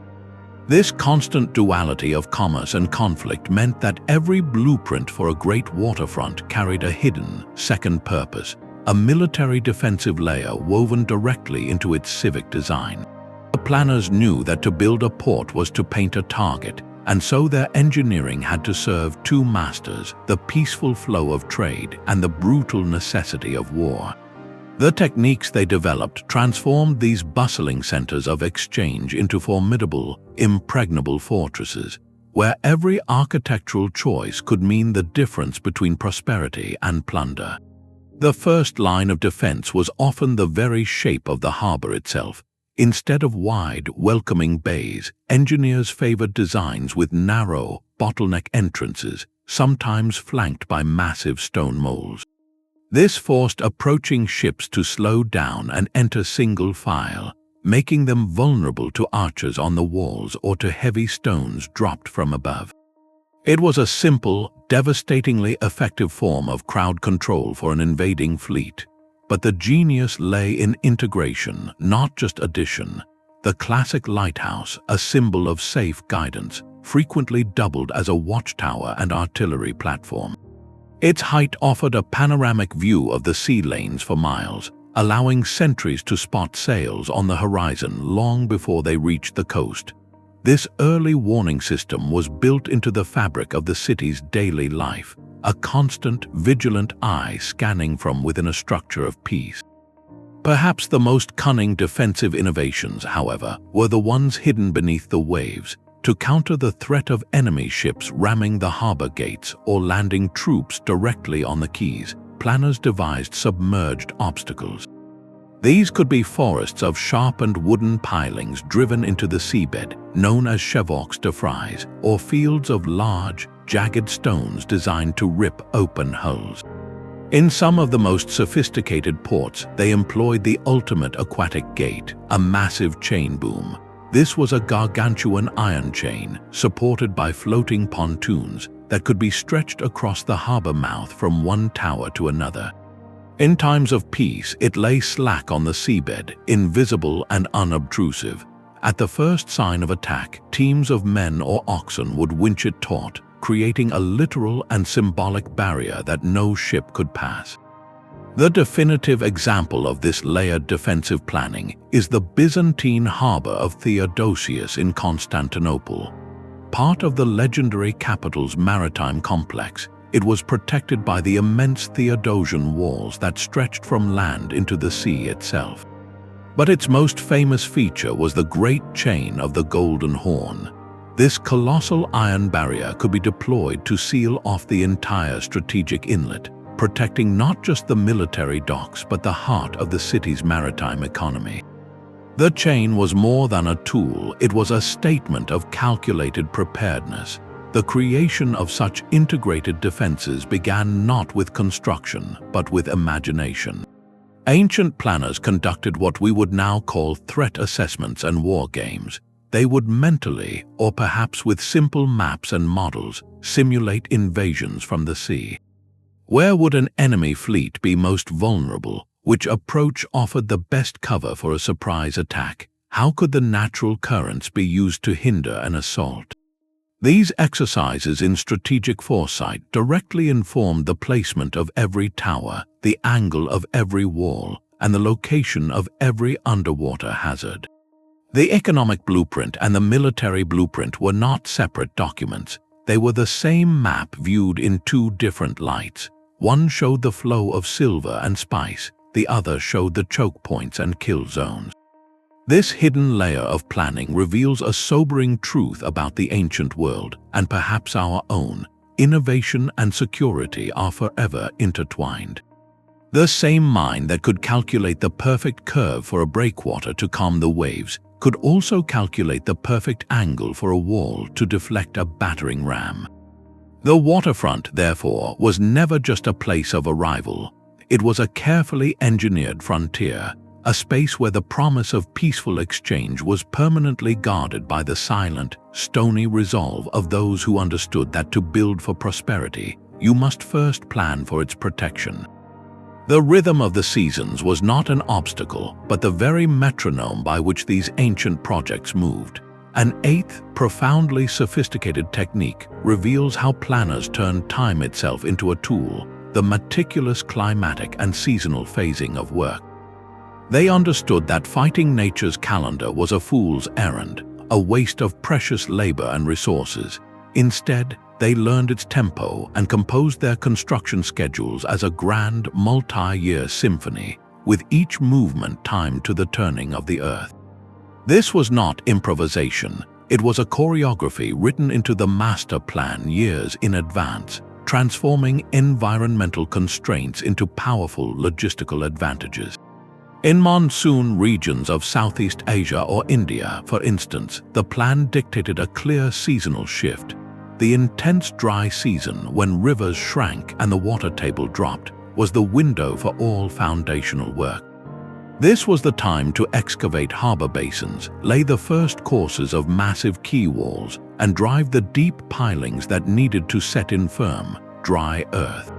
This constant duality of commerce and conflict meant that every blueprint for a great waterfront carried a hidden, second purpose, a military defensive layer woven directly into its civic design. The planners knew that to build a port was to paint a target, and so their engineering had to serve two masters, the peaceful flow of trade and the brutal necessity of war. The techniques they developed transformed these bustling centers of exchange into formidable, impregnable fortresses, where every architectural choice could mean the difference between prosperity and plunder. The first line of defense was often the very shape of the harbor itself. Instead of wide, welcoming bays, engineers favored designs with narrow, bottleneck entrances, sometimes flanked by massive stone moles. This forced approaching ships to slow down and enter single file, making them vulnerable to archers on the walls or to heavy stones dropped from above. It was a simple, devastatingly effective form of crowd control for an invading fleet. But the genius lay in integration, not just addition. The classic lighthouse, a symbol of safe guidance, frequently doubled as a watchtower and artillery platform. Its height offered a panoramic view of the sea lanes for miles, allowing sentries to spot sails on the horizon long before they reached the coast. This early warning system was built into the fabric of the city's daily life, a constant, vigilant eye scanning from within a structure of peace. Perhaps the most cunning defensive innovations, however, were the ones hidden beneath the waves. To counter the threat of enemy ships ramming the harbor gates or landing troops directly on the quays, planners devised submerged obstacles. These could be forests of sharpened wooden pilings driven into the seabed, known as chevoux de frise, or fields of large, jagged stones designed to rip open hulls. In some of the most sophisticated ports, they employed the ultimate aquatic gate, a massive chain boom. This was a gargantuan iron chain, supported by floating pontoons, that could be stretched across the harbor mouth from one tower to another. In times of peace, it lay slack on the seabed, invisible and unobtrusive. At the first sign of attack, teams of men or oxen would winch it taut, creating a literal and symbolic barrier that no ship could pass. The definitive example of this layered defensive planning is the Byzantine harbor of Theodosius in Constantinople. Part of the legendary capital's maritime complex, it was protected by the immense Theodosian walls that stretched from land into the sea itself. But its most famous feature was the Great Chain of the Golden Horn. This colossal iron barrier could be deployed to seal off the entire strategic inlet, protecting not just the military docks but the heart of the city's maritime economy. The chain was more than a tool, it was a statement of calculated preparedness. The creation of such integrated defenses began not with construction, but with imagination. Ancient planners conducted what we would now call threat assessments and war games. they would mentally, or perhaps with simple maps and models, simulate invasions from the sea. Where would an enemy fleet be most vulnerable? Which approach offered the best cover for a surprise attack? How could the natural currents be used to hinder an assault? These exercises in strategic foresight directly informed the placement of every tower, the angle of every wall, and the location of every underwater hazard. The economic blueprint and the military blueprint were not separate documents. They were the same map viewed in two different lights. One showed the flow of silver and spice, the other showed the choke points and kill zones. This hidden layer of planning reveals a sobering truth about the ancient world, and perhaps our own. Innovation and security are forever intertwined. The same mind that could calculate the perfect curve for a breakwater to calm the waves could also calculate the perfect angle for a wall to deflect a battering ram. The waterfront, therefore, was never just a place of arrival. It was a carefully engineered frontier, a space where the promise of peaceful exchange was permanently guarded by the silent, stony resolve of those who understood that to build for prosperity, you must first plan for its protection. The rhythm of the seasons was not an obstacle, but the very metronome by which these ancient projects moved. An eighth, profoundly sophisticated technique reveals how planners turned time itself into a tool, the meticulous climatic and seasonal phasing of work. They understood that fighting nature's calendar was a fool's errand, a waste of precious labor and resources. Instead, they learned its tempo and composed their construction schedules as a grand, multi-year symphony, with each movement timed to the turning of the earth. This was not improvisation. It was a choreography written into the master plan years in advance, transforming environmental constraints into powerful logistical advantages. In monsoon regions of Southeast Asia or India, for instance, the plan dictated a clear seasonal shift. The intense dry season, when rivers shrank and the water table dropped, was the window for all foundational work. This was the time to excavate harbor basins, lay the first courses of massive quay walls, and drive the deep pilings that needed to set in firm, dry earth.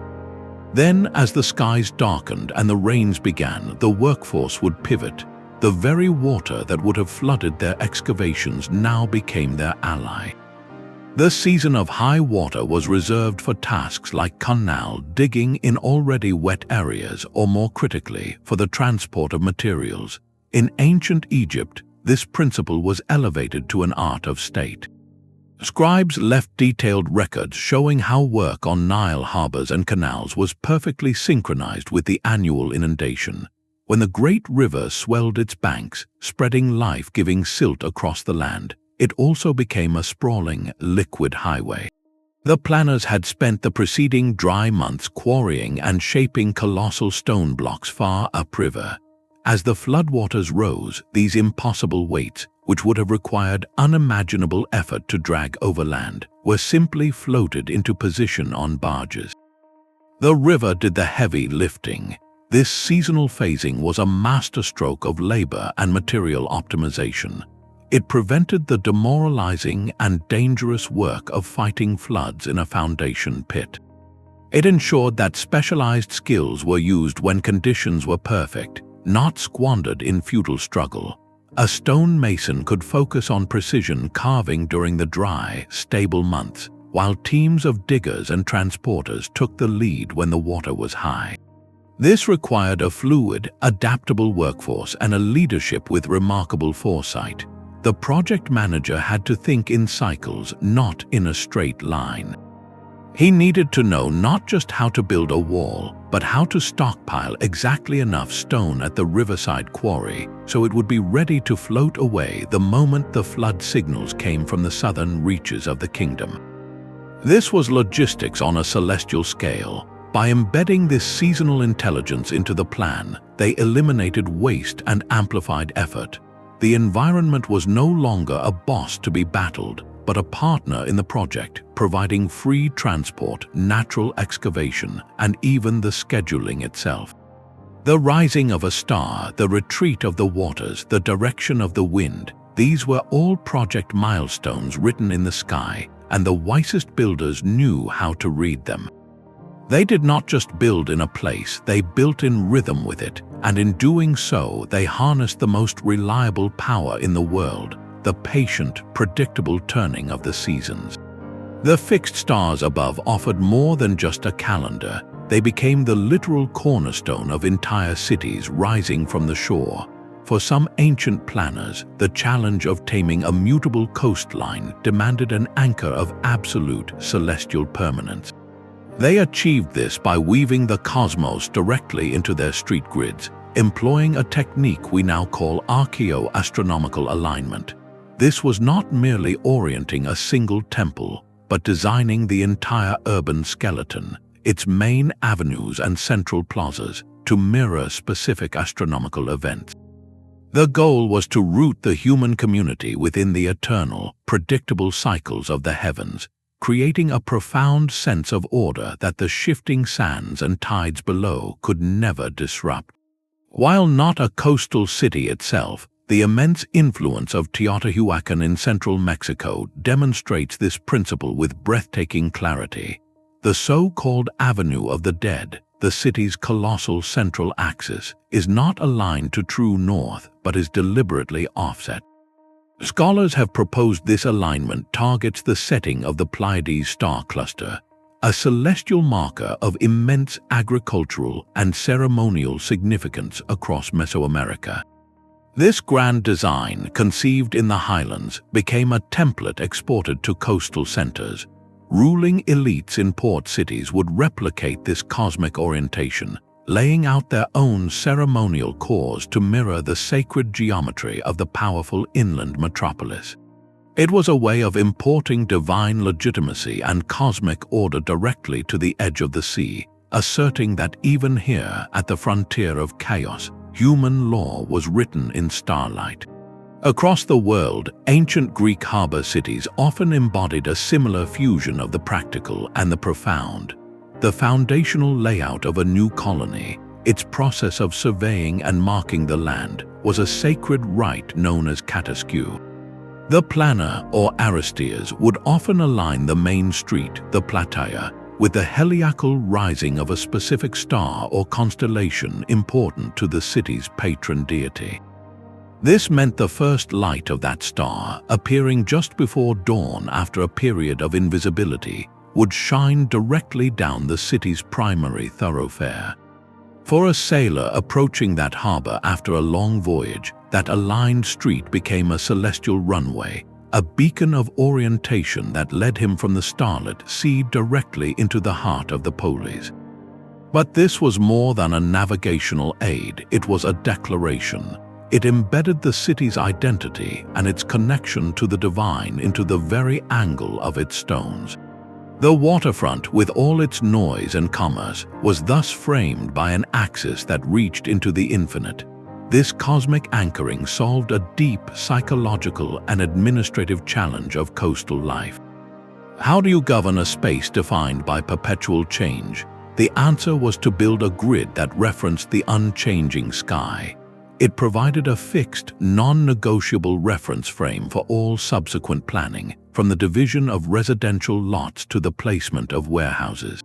Then, as the skies darkened and the rains began, the workforce would pivot. The very water that would have flooded their excavations now became their ally. The season of high water was reserved for tasks like canal digging in already wet areas, or more critically, for the transport of materials. In ancient Egypt, this principle was elevated to an art of state. Scribes left detailed records showing how work on Nile harbors and canals was perfectly synchronized with the annual inundation, when the great river swelled its banks, spreading life-giving silt across the land. It also became a sprawling, liquid highway. The planners had spent the preceding dry months quarrying and shaping colossal stone blocks far upriver. As the floodwaters rose, these impossible weights, which would have required unimaginable effort to drag overland, were simply floated into position on barges. The river did the heavy lifting. This seasonal phasing was a masterstroke of labor and material optimization. It prevented the demoralizing and dangerous work of fighting floods in a foundation pit. It ensured that specialized skills were used when conditions were perfect, not squandered in futile struggle. A stone mason could focus on precision carving during the dry, stable months, while teams of diggers and transporters took the lead when the water was high. This required a fluid, adaptable workforce and a leadership with remarkable foresight. The project manager had to think in cycles, not in a straight line. He needed to know not just how to build a wall, but how to stockpile exactly enough stone at the riverside quarry so it would be ready to float away the moment the flood signals came from the southern reaches of the kingdom. This was logistics on a celestial scale. By embedding this seasonal intelligence into the plan, they eliminated waste and amplified effort. The environment was no longer a boss to be battled, but a partner in the project, providing free transport, natural excavation, and even the scheduling itself. The rising of a star, the retreat of the waters, the direction of the wind, These were all project milestones written in the sky, and the wisest builders knew how to read them. They did not just build in a place, they built in rhythm with it, and in doing so, they harnessed the most reliable power in the world, the patient, predictable turning of the seasons. The fixed stars above offered more than just a calendar. They became the literal cornerstone of entire cities rising from the shore. For some ancient planners, the challenge of taming a mutable coastline demanded an anchor of absolute celestial permanence. They achieved this by weaving the cosmos directly into their street grids, employing a technique we now call Archaeoastronomical Alignment. This was not merely orienting a single temple, but designing the entire urban skeleton, its main avenues and central plazas, to mirror specific astronomical events. The goal was to root the human community within the eternal, predictable cycles of the heavens, creating a profound sense of order that the shifting sands and tides below could never disrupt. While not a coastal city itself, the immense influence of Teotihuacan in central Mexico demonstrates this principle with breathtaking clarity. The so-called Avenue of the Dead, the city's colossal central axis, is not aligned to true north but is deliberately offset. Scholars have proposed this alignment targets the setting of the Pleiades star cluster, a celestial marker of immense agricultural and ceremonial significance across Mesoamerica. This grand design, conceived in the highlands, became a template exported to coastal centers. Ruling elites in port cities would replicate this cosmic orientation, laying out their own ceremonial cores to mirror the sacred geometry of the powerful inland metropolis. It was a way of importing divine legitimacy and cosmic order directly to the edge of the sea, asserting that even here, at the frontier of chaos, human law was written in starlight. Across the world, ancient Greek harbor cities often embodied a similar fusion of the practical and the profound. The foundational layout of a new colony, its process of surveying and marking the land, was a sacred rite known as Catastrophic. The planner, or Aristeas, would often align the main street, the Plataea, with the heliacal rising of a specific star or constellation important to the city's patron deity. This meant the first light of that star, appearing just before dawn after a period of invisibility, would shine directly down the city's primary thoroughfare. For a sailor approaching that harbor after a long voyage, that aligned street became a celestial runway, a beacon of orientation that led him from the starlit sea directly into the heart of the polis. But this was more than a navigational aid, it was a declaration. It embedded the city's identity and its connection to the divine into the very angle of its stones. The waterfront, with all its noise and commerce, was thus framed by an axis that reached into the infinite. This cosmic anchoring solved a deep psychological and administrative challenge of coastal life. How do you govern a space defined by perpetual change? The answer was to build a grid that referenced the unchanging sky. It provided a fixed, non-negotiable reference frame for all subsequent planning, from the division of residential lots to the placement of warehouses.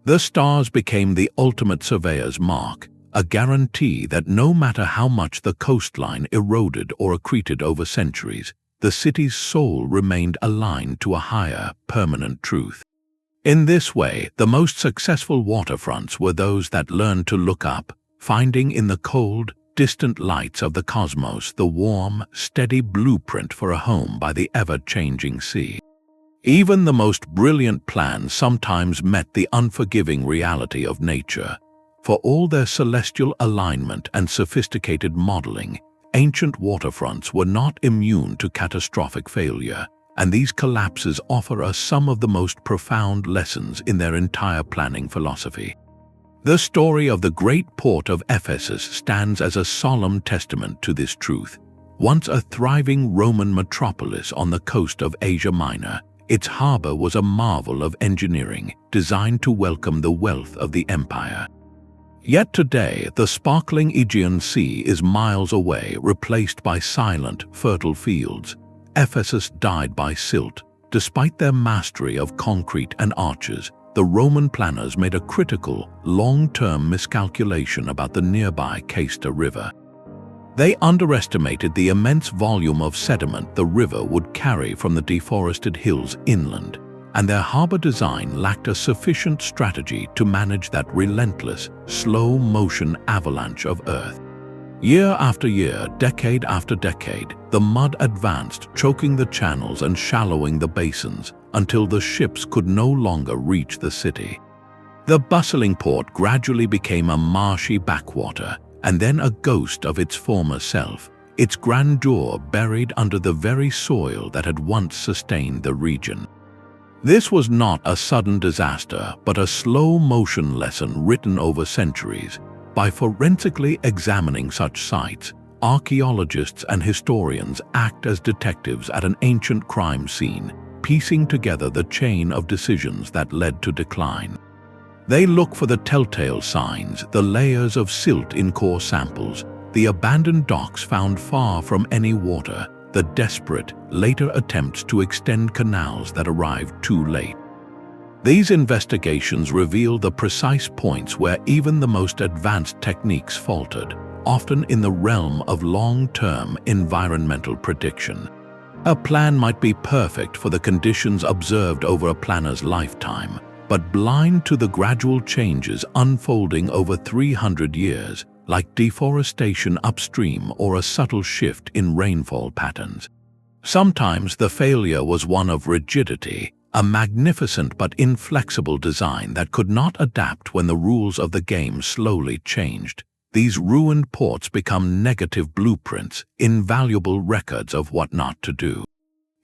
The stars became the ultimate surveyor's mark, a guarantee that no matter how much the coastline eroded or accreted over centuries, the city's soul remained aligned to a higher, permanent truth. In this way, the most successful waterfronts were those that learned to look up, finding in the cold, distant lights of the cosmos the warm, steady blueprint for a home by the ever-changing sea. Even the most brilliant plans sometimes met the unforgiving reality of nature. For all their celestial alignment and sophisticated modeling, ancient waterfronts were not immune to catastrophic failure, and these collapses offer us some of the most profound lessons in their entire planning philosophy. The story of the great port of Ephesus stands as a solemn testament to this truth. Once a thriving Roman metropolis on the coast of Asia Minor, its harbor was a marvel of engineering designed to welcome the wealth of the empire. Yet today, the sparkling Aegean Sea is miles away, replaced by silent, fertile fields. Ephesus died by silt. Despite their mastery of concrete and arches, the Roman planners made a critical, long-term miscalculation about the nearby Casta River. They underestimated the immense volume of sediment the river would carry from the deforested hills inland, and their harbor design lacked a sufficient strategy to manage that relentless, slow-motion avalanche of earth. Year after year, decade after decade, the mud advanced, choking the channels and shallowing the basins, until the ships could no longer reach the city. The bustling port gradually became a marshy backwater, and then a ghost of its former self, its grandeur buried under the very soil that had once sustained the region. This was not a sudden disaster, but a slow-motion lesson written over centuries. By forensically examining such sites, archaeologists and historians act as detectives at an ancient crime scene, piecing together the chain of decisions that led to decline. They look for the telltale signs, the layers of silt in core samples, the abandoned docks found far from any water, the desperate, later attempts to extend canals that arrived too late. These investigations reveal the precise points where even the most advanced techniques faltered, often in the realm of long-term environmental prediction. A plan might be perfect for the conditions observed over a planner's lifetime, but blind to the gradual changes unfolding over 300 years, like deforestation upstream or a subtle shift in rainfall patterns. Sometimes the failure was one of rigidity, a magnificent but inflexible design that could not adapt when the rules of the game slowly changed. These ruined ports become negative blueprints, invaluable records of what not to do.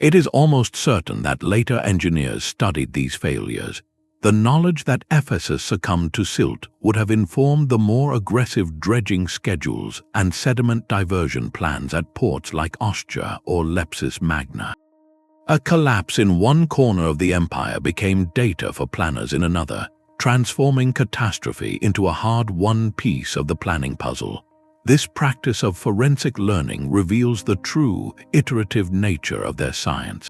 It is almost certain that later engineers studied these failures. The knowledge that Ephesus succumbed to silt would have informed the more aggressive dredging schedules and sediment diversion plans at ports like Ostia or Lepsis Magna. A collapse in one corner of the empire became data for planners in another, transforming catastrophe into a hard-won piece of the planning puzzle. This practice of forensic learning reveals the true, iterative nature of their science.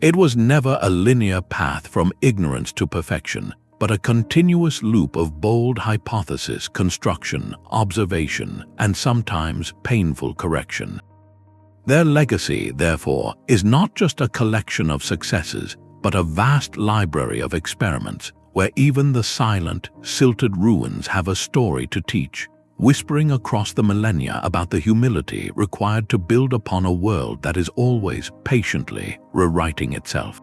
It was never a linear path from ignorance to perfection, but a continuous loop of bold hypothesis, construction, observation, and sometimes painful correction. Their legacy, therefore, is not just a collection of successes, but a vast library of experiments, where even the silent, silted ruins have a story to teach, whispering across the millennia about the humility required to build upon a world that is always patiently rewriting itself.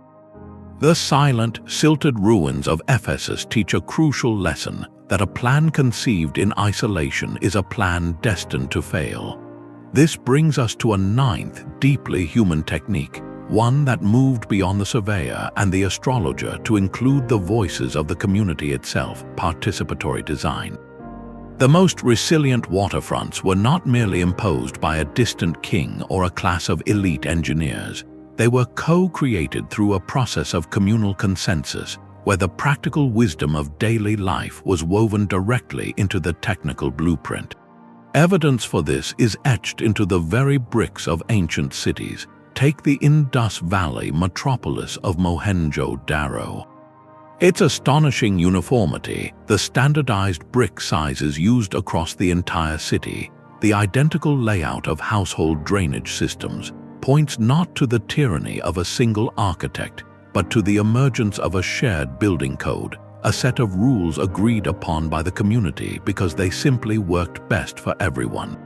The silent, silted ruins of Ephesus teach a crucial lesson that a plan conceived in isolation is a plan destined to fail. This brings us to a ninth, deeply human technique, one that moved beyond the surveyor and the astrologer to include the voices of the community itself: participatory design. The most resilient waterfronts were not merely imposed by a distant king or a class of elite engineers. They were co-created through a process of communal consensus, where the practical wisdom of daily life was woven directly into the technical blueprint. Evidence for this is etched into the very bricks of ancient cities. Take the Indus Valley metropolis of Mohenjo-Daro. Its astonishing uniformity, the standardized brick sizes used across the entire city, the identical layout of household drainage systems, points not to the tyranny of a single architect, but to the emergence of a shared building code, a set of rules agreed upon by the community because they simply worked best for everyone.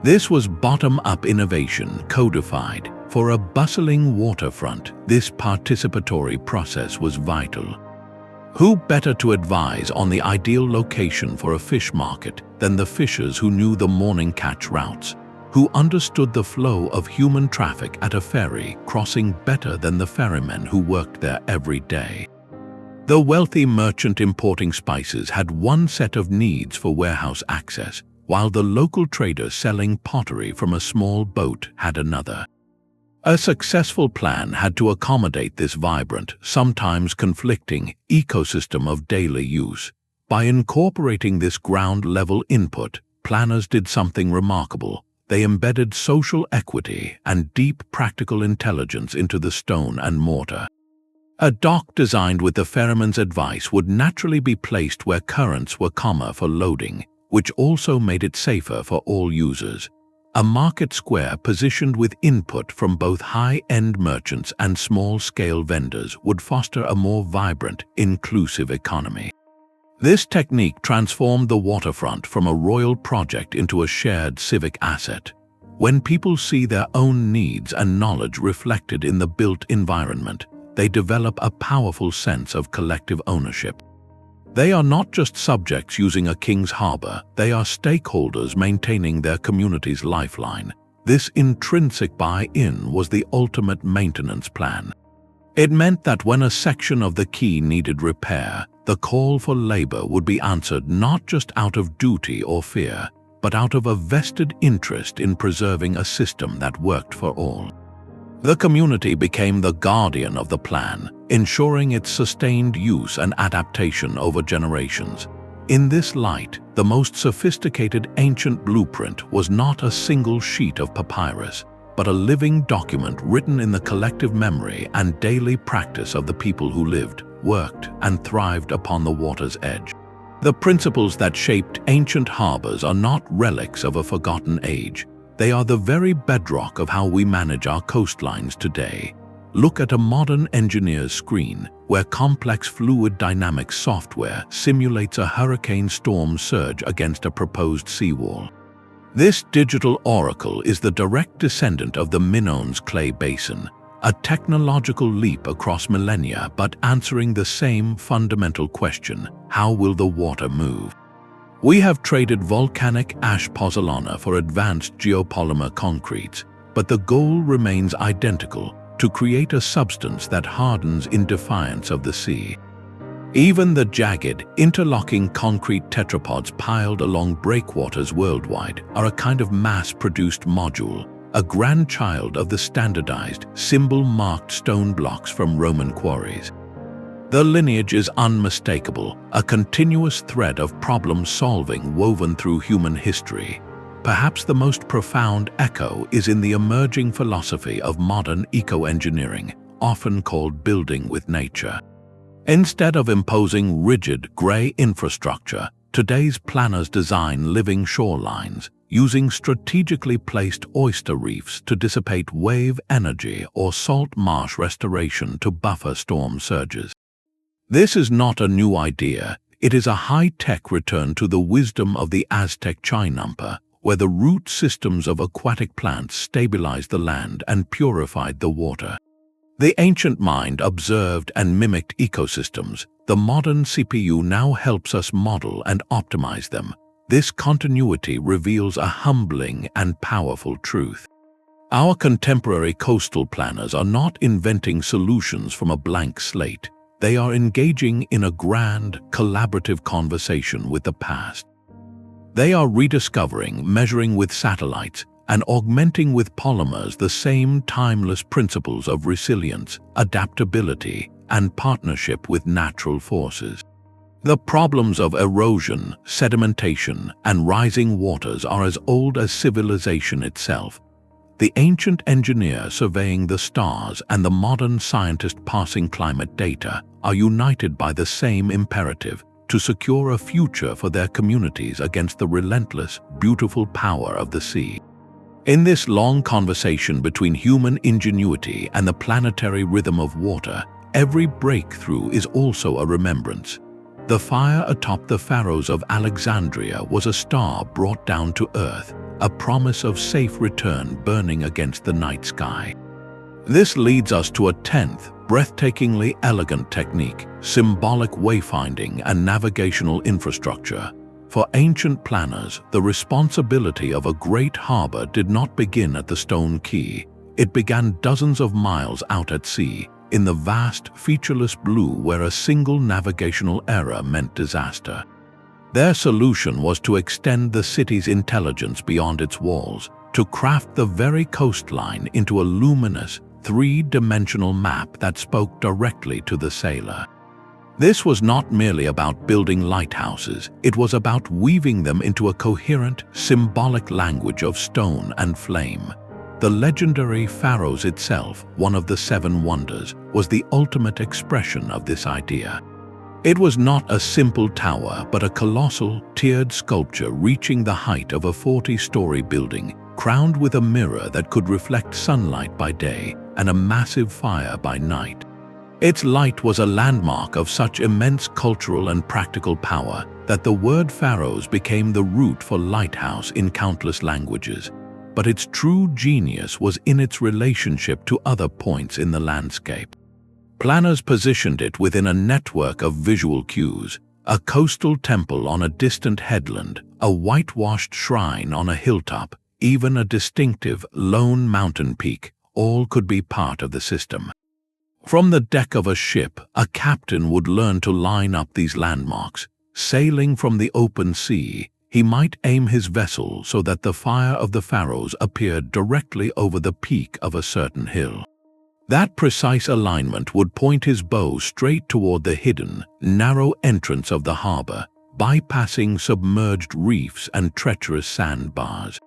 This was bottom-up innovation codified. For a bustling waterfront, this participatory process was vital. Who better to advise on the ideal location for a fish market than the fishers who knew the morning catch routes, who understood the flow of human traffic at a ferry crossing better than the ferrymen who worked there every day? The wealthy merchant importing spices had one set of needs for warehouse access, while the local trader selling pottery from a small boat had another. A successful plan had to accommodate this vibrant, sometimes conflicting, ecosystem of daily use. By incorporating this ground-level input, planners did something remarkable. They embedded social equity and deep practical intelligence into the stone and mortar. A dock designed with the ferryman's advice would naturally be placed where currents were calmer for loading, which also made it safer for all users. A market square positioned with input from both high-end merchants and small-scale vendors would foster a more vibrant, inclusive economy. This technique transformed the waterfront from a royal project into a shared civic asset. When people see their own needs and knowledge reflected in the built environment, they develop a powerful sense of collective ownership. They are not just subjects using a king's harbor, they are stakeholders maintaining their community's lifeline. This intrinsic buy-in was the ultimate maintenance plan. It meant that when a section of the quay needed repair, the call for labor would be answered not just out of duty or fear, but out of a vested interest in preserving a system that worked for all. The community became the guardian of the plan, ensuring its sustained use and adaptation over generations. In this light, the most sophisticated ancient blueprint was not a single sheet of papyrus, but a living document written in the collective memory and daily practice of the people who lived, worked, and thrived upon the water's edge. The principles that shaped ancient harbors are not relics of a forgotten age. They are the very bedrock of how we manage our coastlines today. Look at a modern engineer's screen, where complex fluid dynamics software simulates a hurricane storm surge against a proposed seawall. This digital oracle is the direct descendant of the Minoan's clay basin, a technological leap across millennia but answering the same fundamental question: how will the water move? We have traded volcanic ash pozzolana for advanced geopolymer concretes, but the goal remains identical: to create a substance that hardens in defiance of the sea. Even the jagged, interlocking concrete tetrapods piled along breakwaters worldwide are a kind of mass-produced module, a grandchild of the standardized, symbol-marked stone blocks from Roman quarries. The lineage is unmistakable, a continuous thread of problem-solving woven through human history. Perhaps the most profound echo is in the emerging philosophy of modern eco-engineering, often called building with nature. Instead of imposing rigid, grey infrastructure, today's planners design living shorelines, using strategically placed oyster reefs to dissipate wave energy or salt marsh restoration to buffer storm surges. This is not a new idea, it is a high-tech return to the wisdom of the Aztec Chinampa, where the root systems of aquatic plants stabilized the land and purified the water. The ancient mind observed and mimicked ecosystems. The modern CPU now helps us model and optimize them. This continuity reveals a humbling and powerful truth. Our contemporary coastal planners are not inventing solutions from a blank slate. They are engaging in a grand, collaborative conversation with the past. They are rediscovering, measuring with satellites, and augmenting with polymers the same timeless principles of resilience, adaptability, and partnership with natural forces. The problems of erosion, sedimentation, and rising waters are as old as civilization itself. The ancient engineer surveying the stars and the modern scientist parsing climate data are united by the same imperative: to secure a future for their communities against the relentless, beautiful power of the sea. In this long conversation between human ingenuity and the planetary rhythm of water, every breakthrough is also a remembrance. The fire atop the Pharos of Alexandria was a star brought down to earth, a promise of safe return burning against the night sky. This leads us to a 10th, breathtakingly elegant technique: symbolic wayfinding and navigational infrastructure. For ancient planners, the responsibility of a great harbor did not begin at the stone quay. It began dozens of miles out at sea, in the vast, featureless blue where a single navigational error meant disaster. Their solution was to extend the city's intelligence beyond its walls, to craft the very coastline into a luminous, three-dimensional map that spoke directly to the sailor. This was not merely about building lighthouses, it was about weaving them into a coherent, symbolic language of stone and flame. The legendary Pharos itself, one of the seven wonders, was the ultimate expression of this idea. It was not a simple tower, but a colossal, tiered sculpture reaching the height of a 40-story building, crowned with a mirror that could reflect sunlight by day and a massive fire by night. Its light was a landmark of such immense cultural and practical power that the word Pharos became the root for lighthouse in countless languages. But its true genius was in its relationship to other points in the landscape. Planners positioned it within a network of visual cues: a coastal temple on a distant headland, a whitewashed shrine on a hilltop, even a distinctive, lone mountain peak, all could be part of the system. From the deck of a ship, a captain would learn to line up these landmarks. Sailing from the open sea, he might aim his vessel so that the fire of the Pharos appeared directly over the peak of a certain hill. That precise alignment would point his bow straight toward the hidden, narrow entrance of the harbor, bypassing submerged reefs and treacherous sandbars.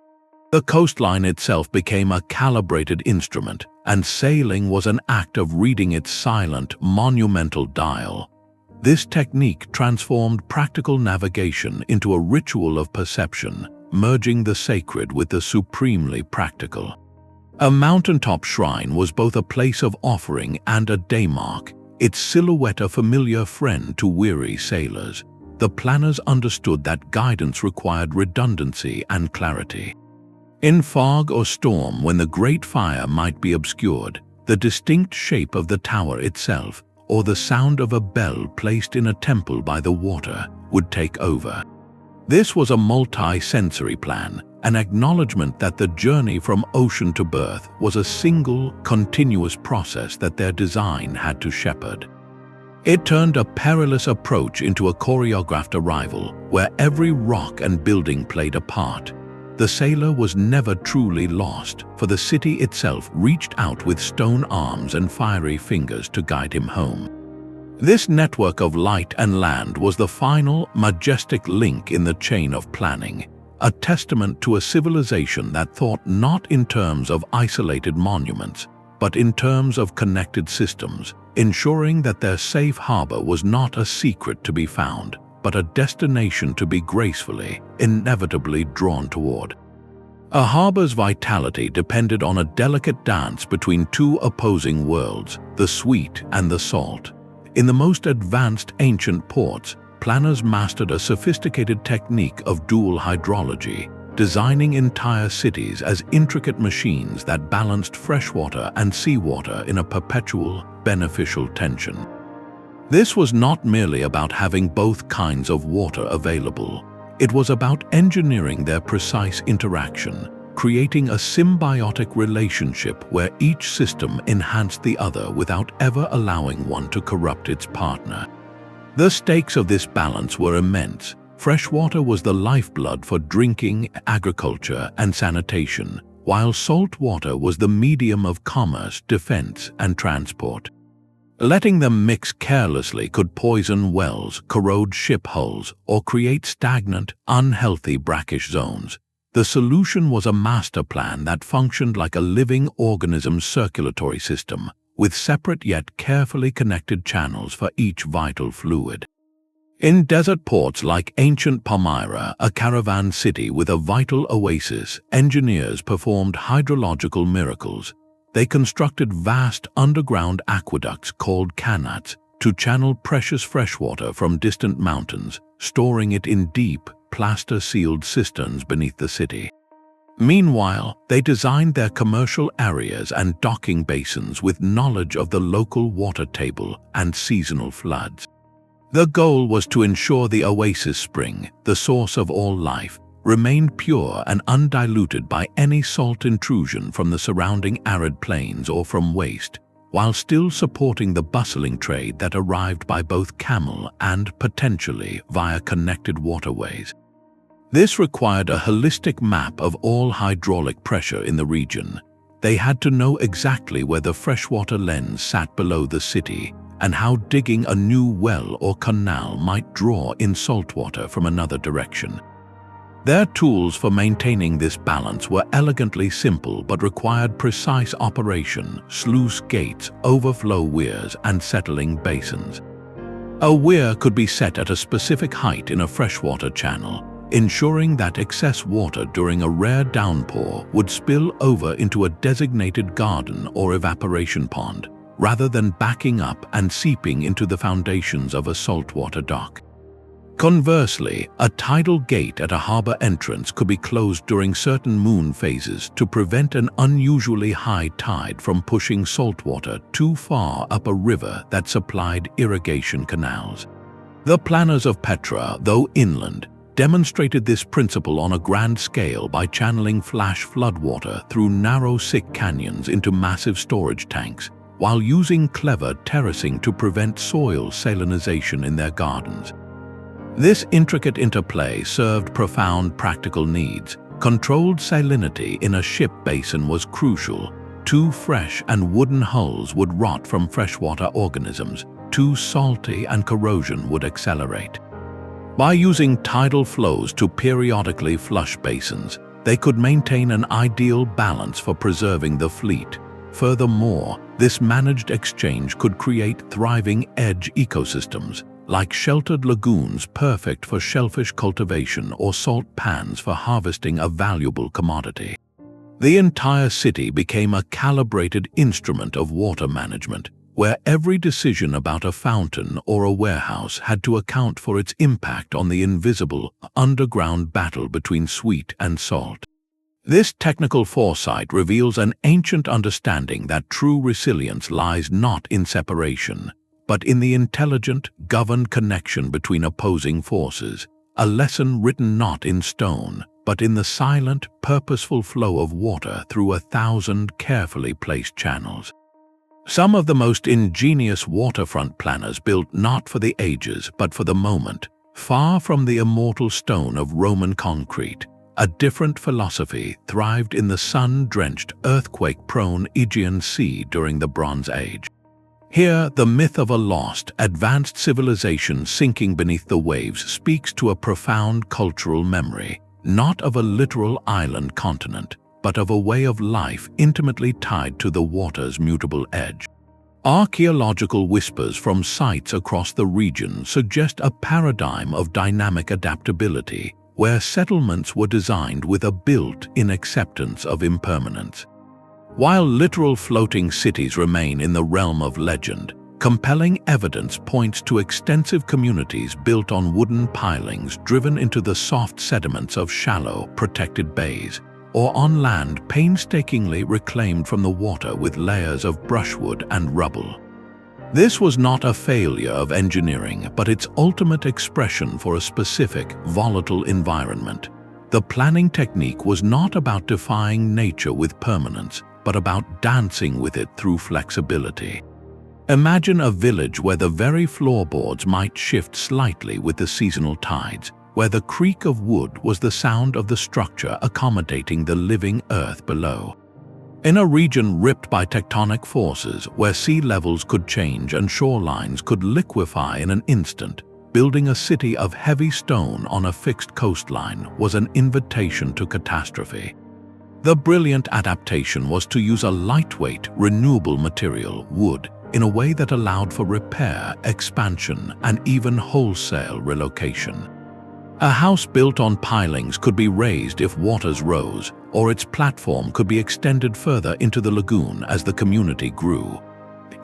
The coastline itself became a calibrated instrument, and sailing was an act of reading its silent, monumental dial. This technique transformed practical navigation into a ritual of perception, merging the sacred with the supremely practical. A mountaintop shrine was both a place of offering and a daymark, its silhouette a familiar friend to weary sailors. The planners understood that guidance required redundancy and clarity. In fog or storm, when the great fire might be obscured, the distinct shape of the tower itself, or the sound of a bell placed in a temple by the water, would take over. This was a multi-sensory plan, an acknowledgement that the journey from ocean to birth was a single, continuous process that their design had to shepherd. It turned a perilous approach into a choreographed arrival, where every rock and building played a part. The sailor was never truly lost, for the city itself reached out with stone arms and fiery fingers to guide him home. This network of light and land was the final, majestic link in the chain of planning, a testament to a civilization that thought not in terms of isolated monuments, but in terms of connected systems, ensuring that their safe harbor was not a secret to be found, but a destination to be gracefully, inevitably drawn toward. A harbor's vitality depended on a delicate dance between two opposing worlds, the sweet and the salt. In the most advanced ancient ports, planners mastered a sophisticated technique of dual hydrology, designing entire cities as intricate machines that balanced freshwater and seawater in a perpetual, beneficial tension. This was not merely about having both kinds of water available. It was about engineering their precise interaction, creating a symbiotic relationship where each system enhanced the other without ever allowing one to corrupt its partner. The stakes of this balance were immense. Freshwater was the lifeblood for drinking, agriculture, and sanitation, while salt water was the medium of commerce, defense, and transport. Letting them mix carelessly could poison wells, corrode ship hulls, or create stagnant, unhealthy brackish zones. The solution was a master plan that functioned like a living organism's circulatory system, with separate yet carefully connected channels for each vital fluid. In desert ports like ancient Palmyra, a caravan city with a vital oasis, engineers performed hydrological miracles. They constructed vast underground aqueducts called canals to channel precious freshwater from distant mountains, storing it in deep, plaster-sealed cisterns beneath the city. Meanwhile, they designed their commercial areas and docking basins with knowledge of the local water table and seasonal floods. The goal was to ensure the oasis spring, the source of all life, remained pure and undiluted by any salt intrusion from the surrounding arid plains or from waste, while still supporting the bustling trade that arrived by both camel and, potentially, via connected waterways. This required a holistic map of all hydraulic pressure in the region. They had to know exactly where the freshwater lens sat below the city, and how digging a new well or canal might draw in saltwater from another direction. Their tools for maintaining this balance were elegantly simple but required precise operation: sluice gates, overflow weirs, and settling basins. A weir could be set at a specific height in a freshwater channel, ensuring that excess water during a rare downpour would spill over into a designated garden or evaporation pond, rather than backing up and seeping into the foundations of a saltwater dock. Conversely, a tidal gate at a harbor entrance could be closed during certain moon phases to prevent an unusually high tide from pushing saltwater too far up a river that supplied irrigation canals. The planners of Petra, though inland, demonstrated this principle on a grand scale by channeling flash floodwater through narrow sick canyons into massive storage tanks, while using clever terracing to prevent soil salinization in their gardens. This intricate interplay served profound practical needs. Controlled salinity in a ship basin was crucial. Too fresh and wooden hulls would rot from freshwater organisms. Too salty and corrosion would accelerate. By using tidal flows to periodically flush basins, they could maintain an ideal balance for preserving the fleet. Furthermore, this managed exchange could create thriving edge ecosystems, like sheltered lagoons perfect for shellfish cultivation or salt pans for harvesting a valuable commodity. The entire city became a calibrated instrument of water management, where every decision about a fountain or a warehouse had to account for its impact on the invisible, underground battle between sweet and salt. This technical foresight reveals an ancient understanding that true resilience lies not in separation, but in the intelligent, governed connection between opposing forces, a lesson written not in stone, but in the silent, purposeful flow of water through 1,000 carefully placed channels. Some of the most ingenious waterfront planners built not for the ages, but for the moment, far from the immortal stone of Roman concrete. A different philosophy thrived in the sun-drenched, earthquake-prone Aegean Sea during the Bronze Age. Here, the myth of a lost, advanced civilization sinking beneath the waves speaks to a profound cultural memory, not of a literal island continent, but of a way of life intimately tied to the water's mutable edge. Archaeological whispers from sites across the region suggest a paradigm of dynamic adaptability, where settlements were designed with a built-in acceptance of impermanence. While literal floating cities remain in the realm of legend, compelling evidence points to extensive communities built on wooden pilings driven into the soft sediments of shallow, protected bays, or on land painstakingly reclaimed from the water with layers of brushwood and rubble. This was not a failure of engineering, but its ultimate expression for a specific, volatile environment. The planning technique was not about defying nature with permanence, but about dancing with it through flexibility. Imagine a village where the very floorboards might shift slightly with the seasonal tides, where the creak of wood was the sound of the structure accommodating the living earth below. In a region ripped by tectonic forces, where sea levels could change and shorelines could liquefy in an instant, building a city of heavy stone on a fixed coastline was an invitation to catastrophe. The brilliant adaptation was to use a lightweight, renewable material, wood, in a way that allowed for repair, expansion, and even wholesale relocation. A house built on pilings could be raised if waters rose, or its platform could be extended further into the lagoon as the community grew.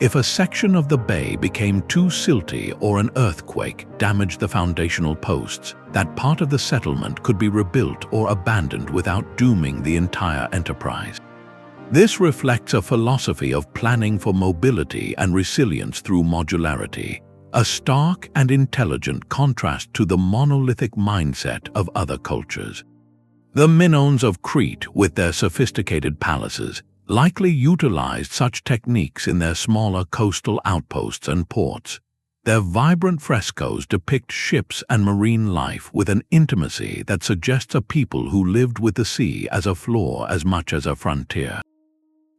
If a section of the bay became too silty or an earthquake damaged the foundational posts, that part of the settlement could be rebuilt or abandoned without dooming the entire enterprise. This reflects a philosophy of planning for mobility and resilience through modularity, a stark and intelligent contrast to the monolithic mindset of other cultures. The Minoans of Crete, with their sophisticated palaces, likely utilized such techniques in their smaller coastal outposts and ports. Their vibrant frescoes depict ships and marine life with an intimacy that suggests a people who lived with the sea as a floor as much as a frontier.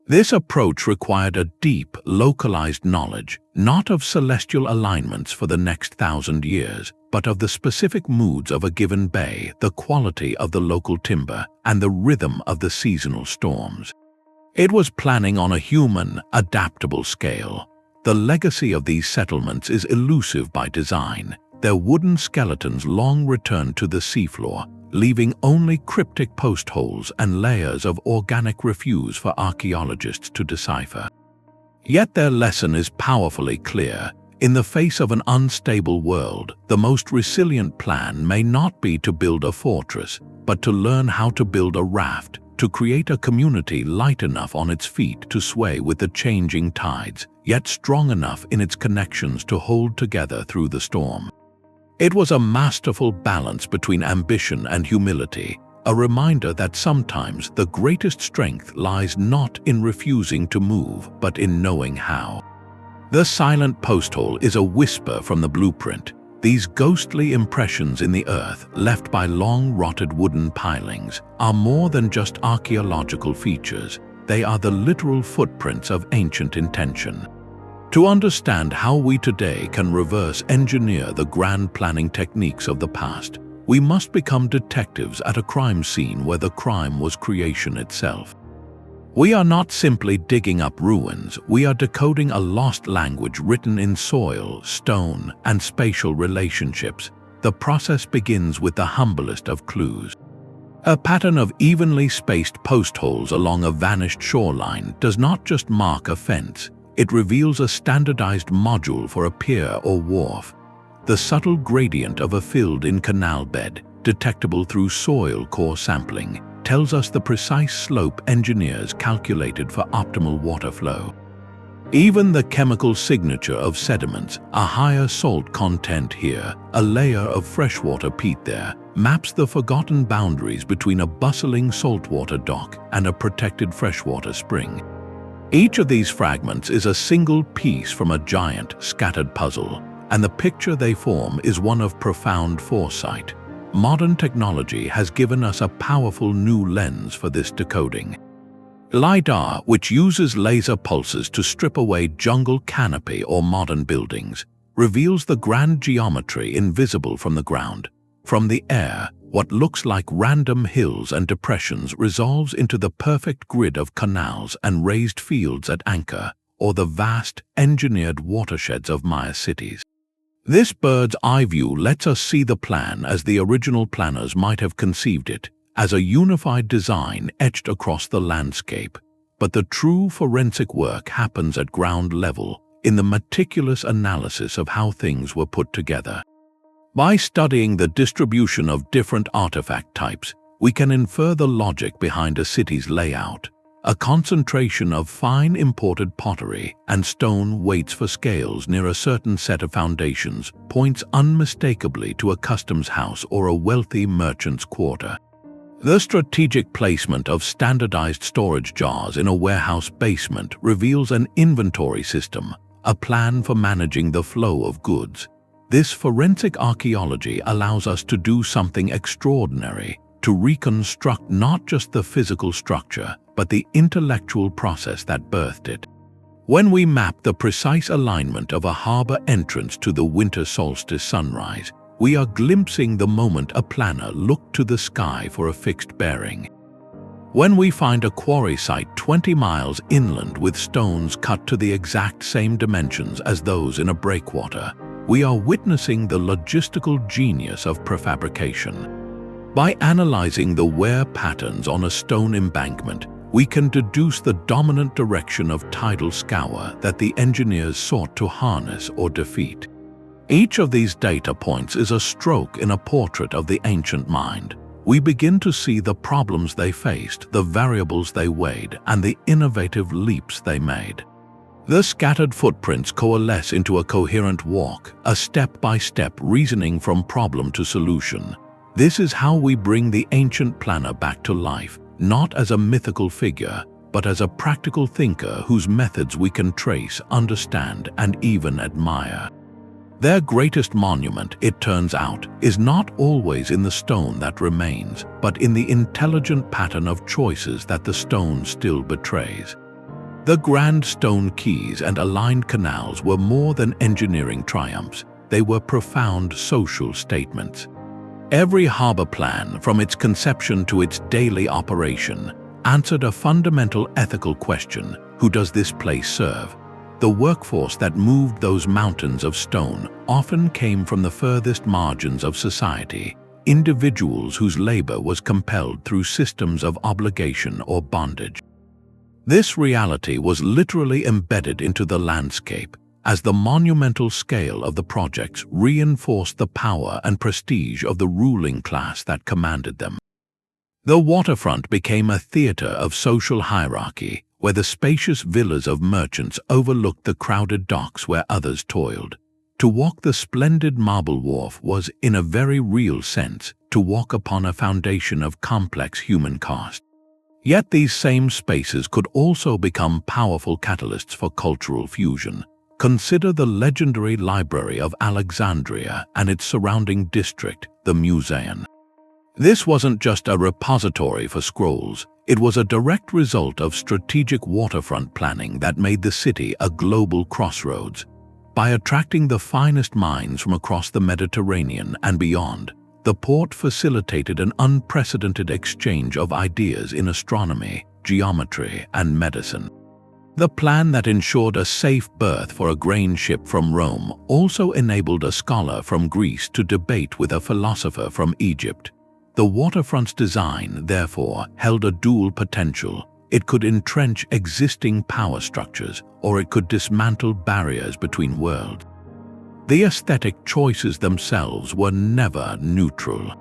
This approach required a deep, localized knowledge, not of celestial alignments for the next 1,000 years, but of the specific moods of a given bay, the quality of the local timber, and the rhythm of the seasonal storms. It was planning on a human, adaptable scale. The legacy of these settlements is elusive by design. Their wooden skeletons long returned to the seafloor, leaving only cryptic post holes and layers of organic refuse for archaeologists to decipher. Yet their lesson is powerfully clear. In the face of an unstable world, the most resilient plan may not be to build a fortress, but to learn how to build a raft, to create a community light enough on its feet to sway with the changing tides, yet strong enough in its connections to hold together through the storm. It was a masterful balance between ambition and humility, a reminder that sometimes the greatest strength lies not in refusing to move, but in knowing how. The silent posthole is a whisper from the blueprint. These ghostly impressions in the earth, left by long-rotted wooden pilings, are more than just archaeological features. They are the literal footprints of ancient intention. To understand how we today can reverse engineer the grand planning techniques of the past, we must become detectives at a crime scene where the crime was creation itself. We are not simply digging up ruins, we are decoding a lost language written in soil, stone, and spatial relationships. The process begins with the humblest of clues. A pattern of evenly spaced post holes along a vanished shoreline does not just mark a fence, it reveals a standardized module for a pier or wharf. The subtle gradient of a filled-in canal bed, detectable through soil core sampling, tells us the precise slope engineers calculated for optimal water flow. Even the chemical signature of sediments, a higher salt content here, a layer of freshwater peat there, maps the forgotten boundaries between a bustling saltwater dock and a protected freshwater spring. Each of these fragments is a single piece from a giant, scattered puzzle, and the picture they form is one of profound foresight. Modern technology has given us a powerful new lens for this decoding. LiDAR, which uses laser pulses to strip away jungle canopy or modern buildings, reveals the grand geometry invisible from the ground. From the air, what looks like random hills and depressions resolves into the perfect grid of canals and raised fields at Angkor, or the vast, engineered watersheds of Maya cities. This bird's eye view lets us see the plan as the original planners might have conceived it, as a unified design etched across the landscape. But the true forensic work happens at ground level, in the meticulous analysis of how things were put together. By studying the distribution of different artifact types, we can infer the logic behind a city's layout. A concentration of fine imported pottery and stone weights for scales near a certain set of foundations points unmistakably to a customs house or a wealthy merchant's quarter. The strategic placement of standardized storage jars in a warehouse basement reveals an inventory system, a plan for managing the flow of goods. This forensic archaeology allows us to do something extraordinary, to reconstruct not just the physical structure, but the intellectual process that birthed it. When we map the precise alignment of a harbor entrance to the winter solstice sunrise, we are glimpsing the moment a planner looked to the sky for a fixed bearing. When we find a quarry site 20 miles inland with stones cut to the exact same dimensions as those in a breakwater, we are witnessing the logistical genius of prefabrication. By analyzing the wear patterns on a stone embankment, we can deduce the dominant direction of tidal scour that the engineers sought to harness or defeat. Each of these data points is a stroke in a portrait of the ancient mind. We begin to see the problems they faced, the variables they weighed, and the innovative leaps they made. The scattered footprints coalesce into a coherent walk, a step-by-step reasoning from problem to solution. This is how we bring the ancient planner back to life, not as a mythical figure, but as a practical thinker whose methods we can trace, understand, and even admire. Their greatest monument, it turns out, is not always in the stone that remains, but in the intelligent pattern of choices that the stone still betrays. The grand stone quays and aligned canals were more than engineering triumphs. They were profound social statements. Every harbor plan, from its conception to its daily operation, answered a fundamental ethical question: who does this place serve? The workforce that moved those mountains of stone often came from the furthest margins of society, individuals whose labor was compelled through systems of obligation or bondage. This reality was literally embedded into the landscape, as the monumental scale of the projects reinforced the power and prestige of the ruling class that commanded them. The waterfront became a theater of social hierarchy, where the spacious villas of merchants overlooked the crowded docks where others toiled. To walk the splendid marble wharf was, in a very real sense, to walk upon a foundation of complex human cost. Yet these same spaces could also become powerful catalysts for cultural fusion. Consider the legendary Library of Alexandria and its surrounding district, the Museum. This wasn't just a repository for scrolls, it was a direct result of strategic waterfront planning that made the city a global crossroads. By attracting the finest minds from across the Mediterranean and beyond, the port facilitated an unprecedented exchange of ideas in astronomy, geometry, and medicine. The plan that ensured a safe berth for a grain ship from Rome also enabled a scholar from Greece to debate with a philosopher from Egypt. The waterfront's design, therefore, held a dual potential. It could entrench existing power structures, or it could dismantle barriers between worlds. The aesthetic choices themselves were never neutral.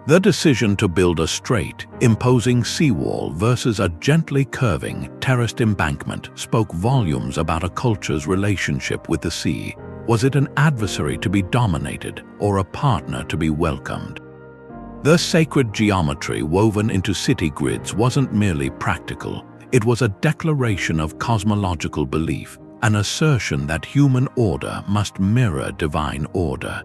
The decision to build a straight, imposing seawall versus a gently curving, terraced embankment spoke volumes about a culture's relationship with the sea. Was it an adversary to be dominated, or a partner to be welcomed? The sacred geometry woven into city grids wasn't merely practical. It was a declaration of cosmological belief, an assertion that human order must mirror divine order.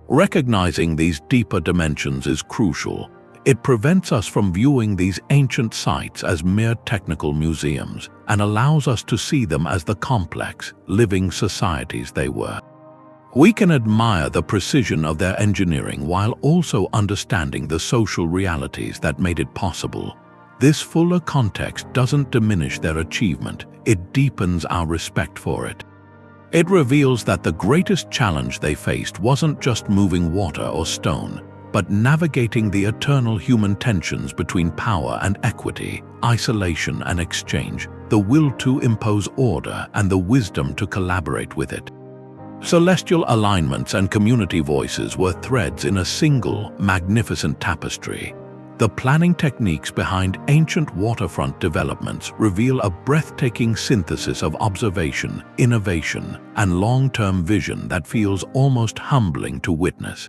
Recognizing these deeper dimensions is crucial. It prevents us from viewing these ancient sites as mere technical museums and allows us to see them as the complex, living societies they were. We can admire the precision of their engineering while also understanding the social realities that made it possible. This fuller context doesn't diminish their achievement, it deepens our respect for it. It reveals that the greatest challenge they faced wasn't just moving water or stone, but navigating the eternal human tensions between power and equity, isolation and exchange, the will to impose order and the wisdom to collaborate with it. Celestial alignments and community voices were threads in a single, magnificent tapestry. The planning techniques behind ancient waterfront developments reveal a breathtaking synthesis of observation, innovation, and long-term vision that feels almost humbling to witness.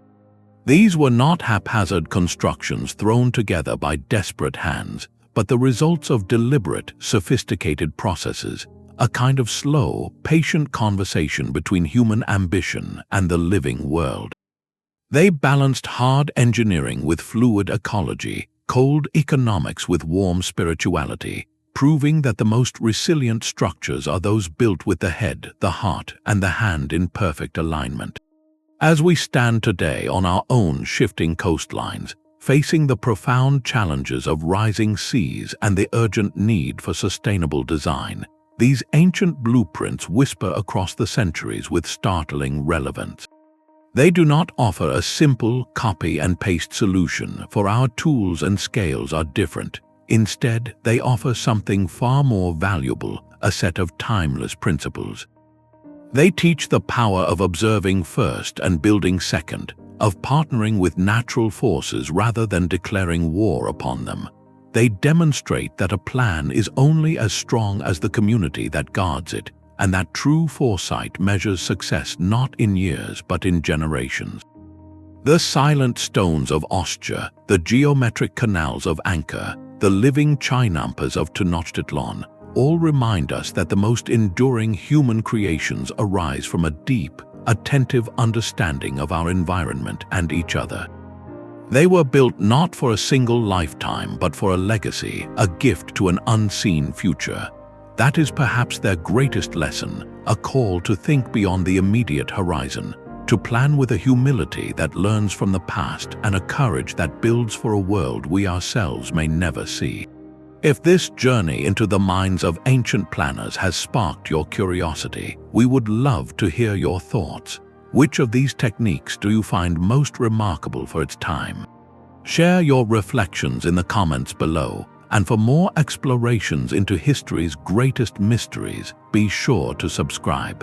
These were not haphazard constructions thrown together by desperate hands, but the results of deliberate, sophisticated processes, a kind of slow, patient conversation between human ambition and the living world. They balanced hard engineering with fluid ecology, cold economics with warm spirituality, proving that the most resilient structures are those built with the head, the heart, and the hand in perfect alignment. As we stand today on our own shifting coastlines, facing the profound challenges of rising seas and the urgent need for sustainable design, these ancient blueprints whisper across the centuries with startling relevance. They do not offer a simple copy-and-paste solution, for our tools and scales are different. Instead, they offer something far more valuable, a set of timeless principles. They teach the power of observing first and building second, of partnering with natural forces rather than declaring war upon them. They demonstrate that a plan is only as strong as the community that guards it, and that true foresight measures success not in years but in generations. The silent stones of Ostia, the geometric canals of Angkor, the living chinampas of Tenochtitlan, all remind us that the most enduring human creations arise from a deep, attentive understanding of our environment and each other. They were built not for a single lifetime but for a legacy, a gift to an unseen future. That is perhaps their greatest lesson, a call to think beyond the immediate horizon, to plan with a humility that learns from the past and a courage that builds for a world we ourselves may never see. If this journey into the minds of ancient planners has sparked your curiosity, we would love to hear your thoughts. Which of these techniques do you find most remarkable for its time? Share your reflections in the comments below, and for more explorations into history's greatest mysteries, be sure to subscribe.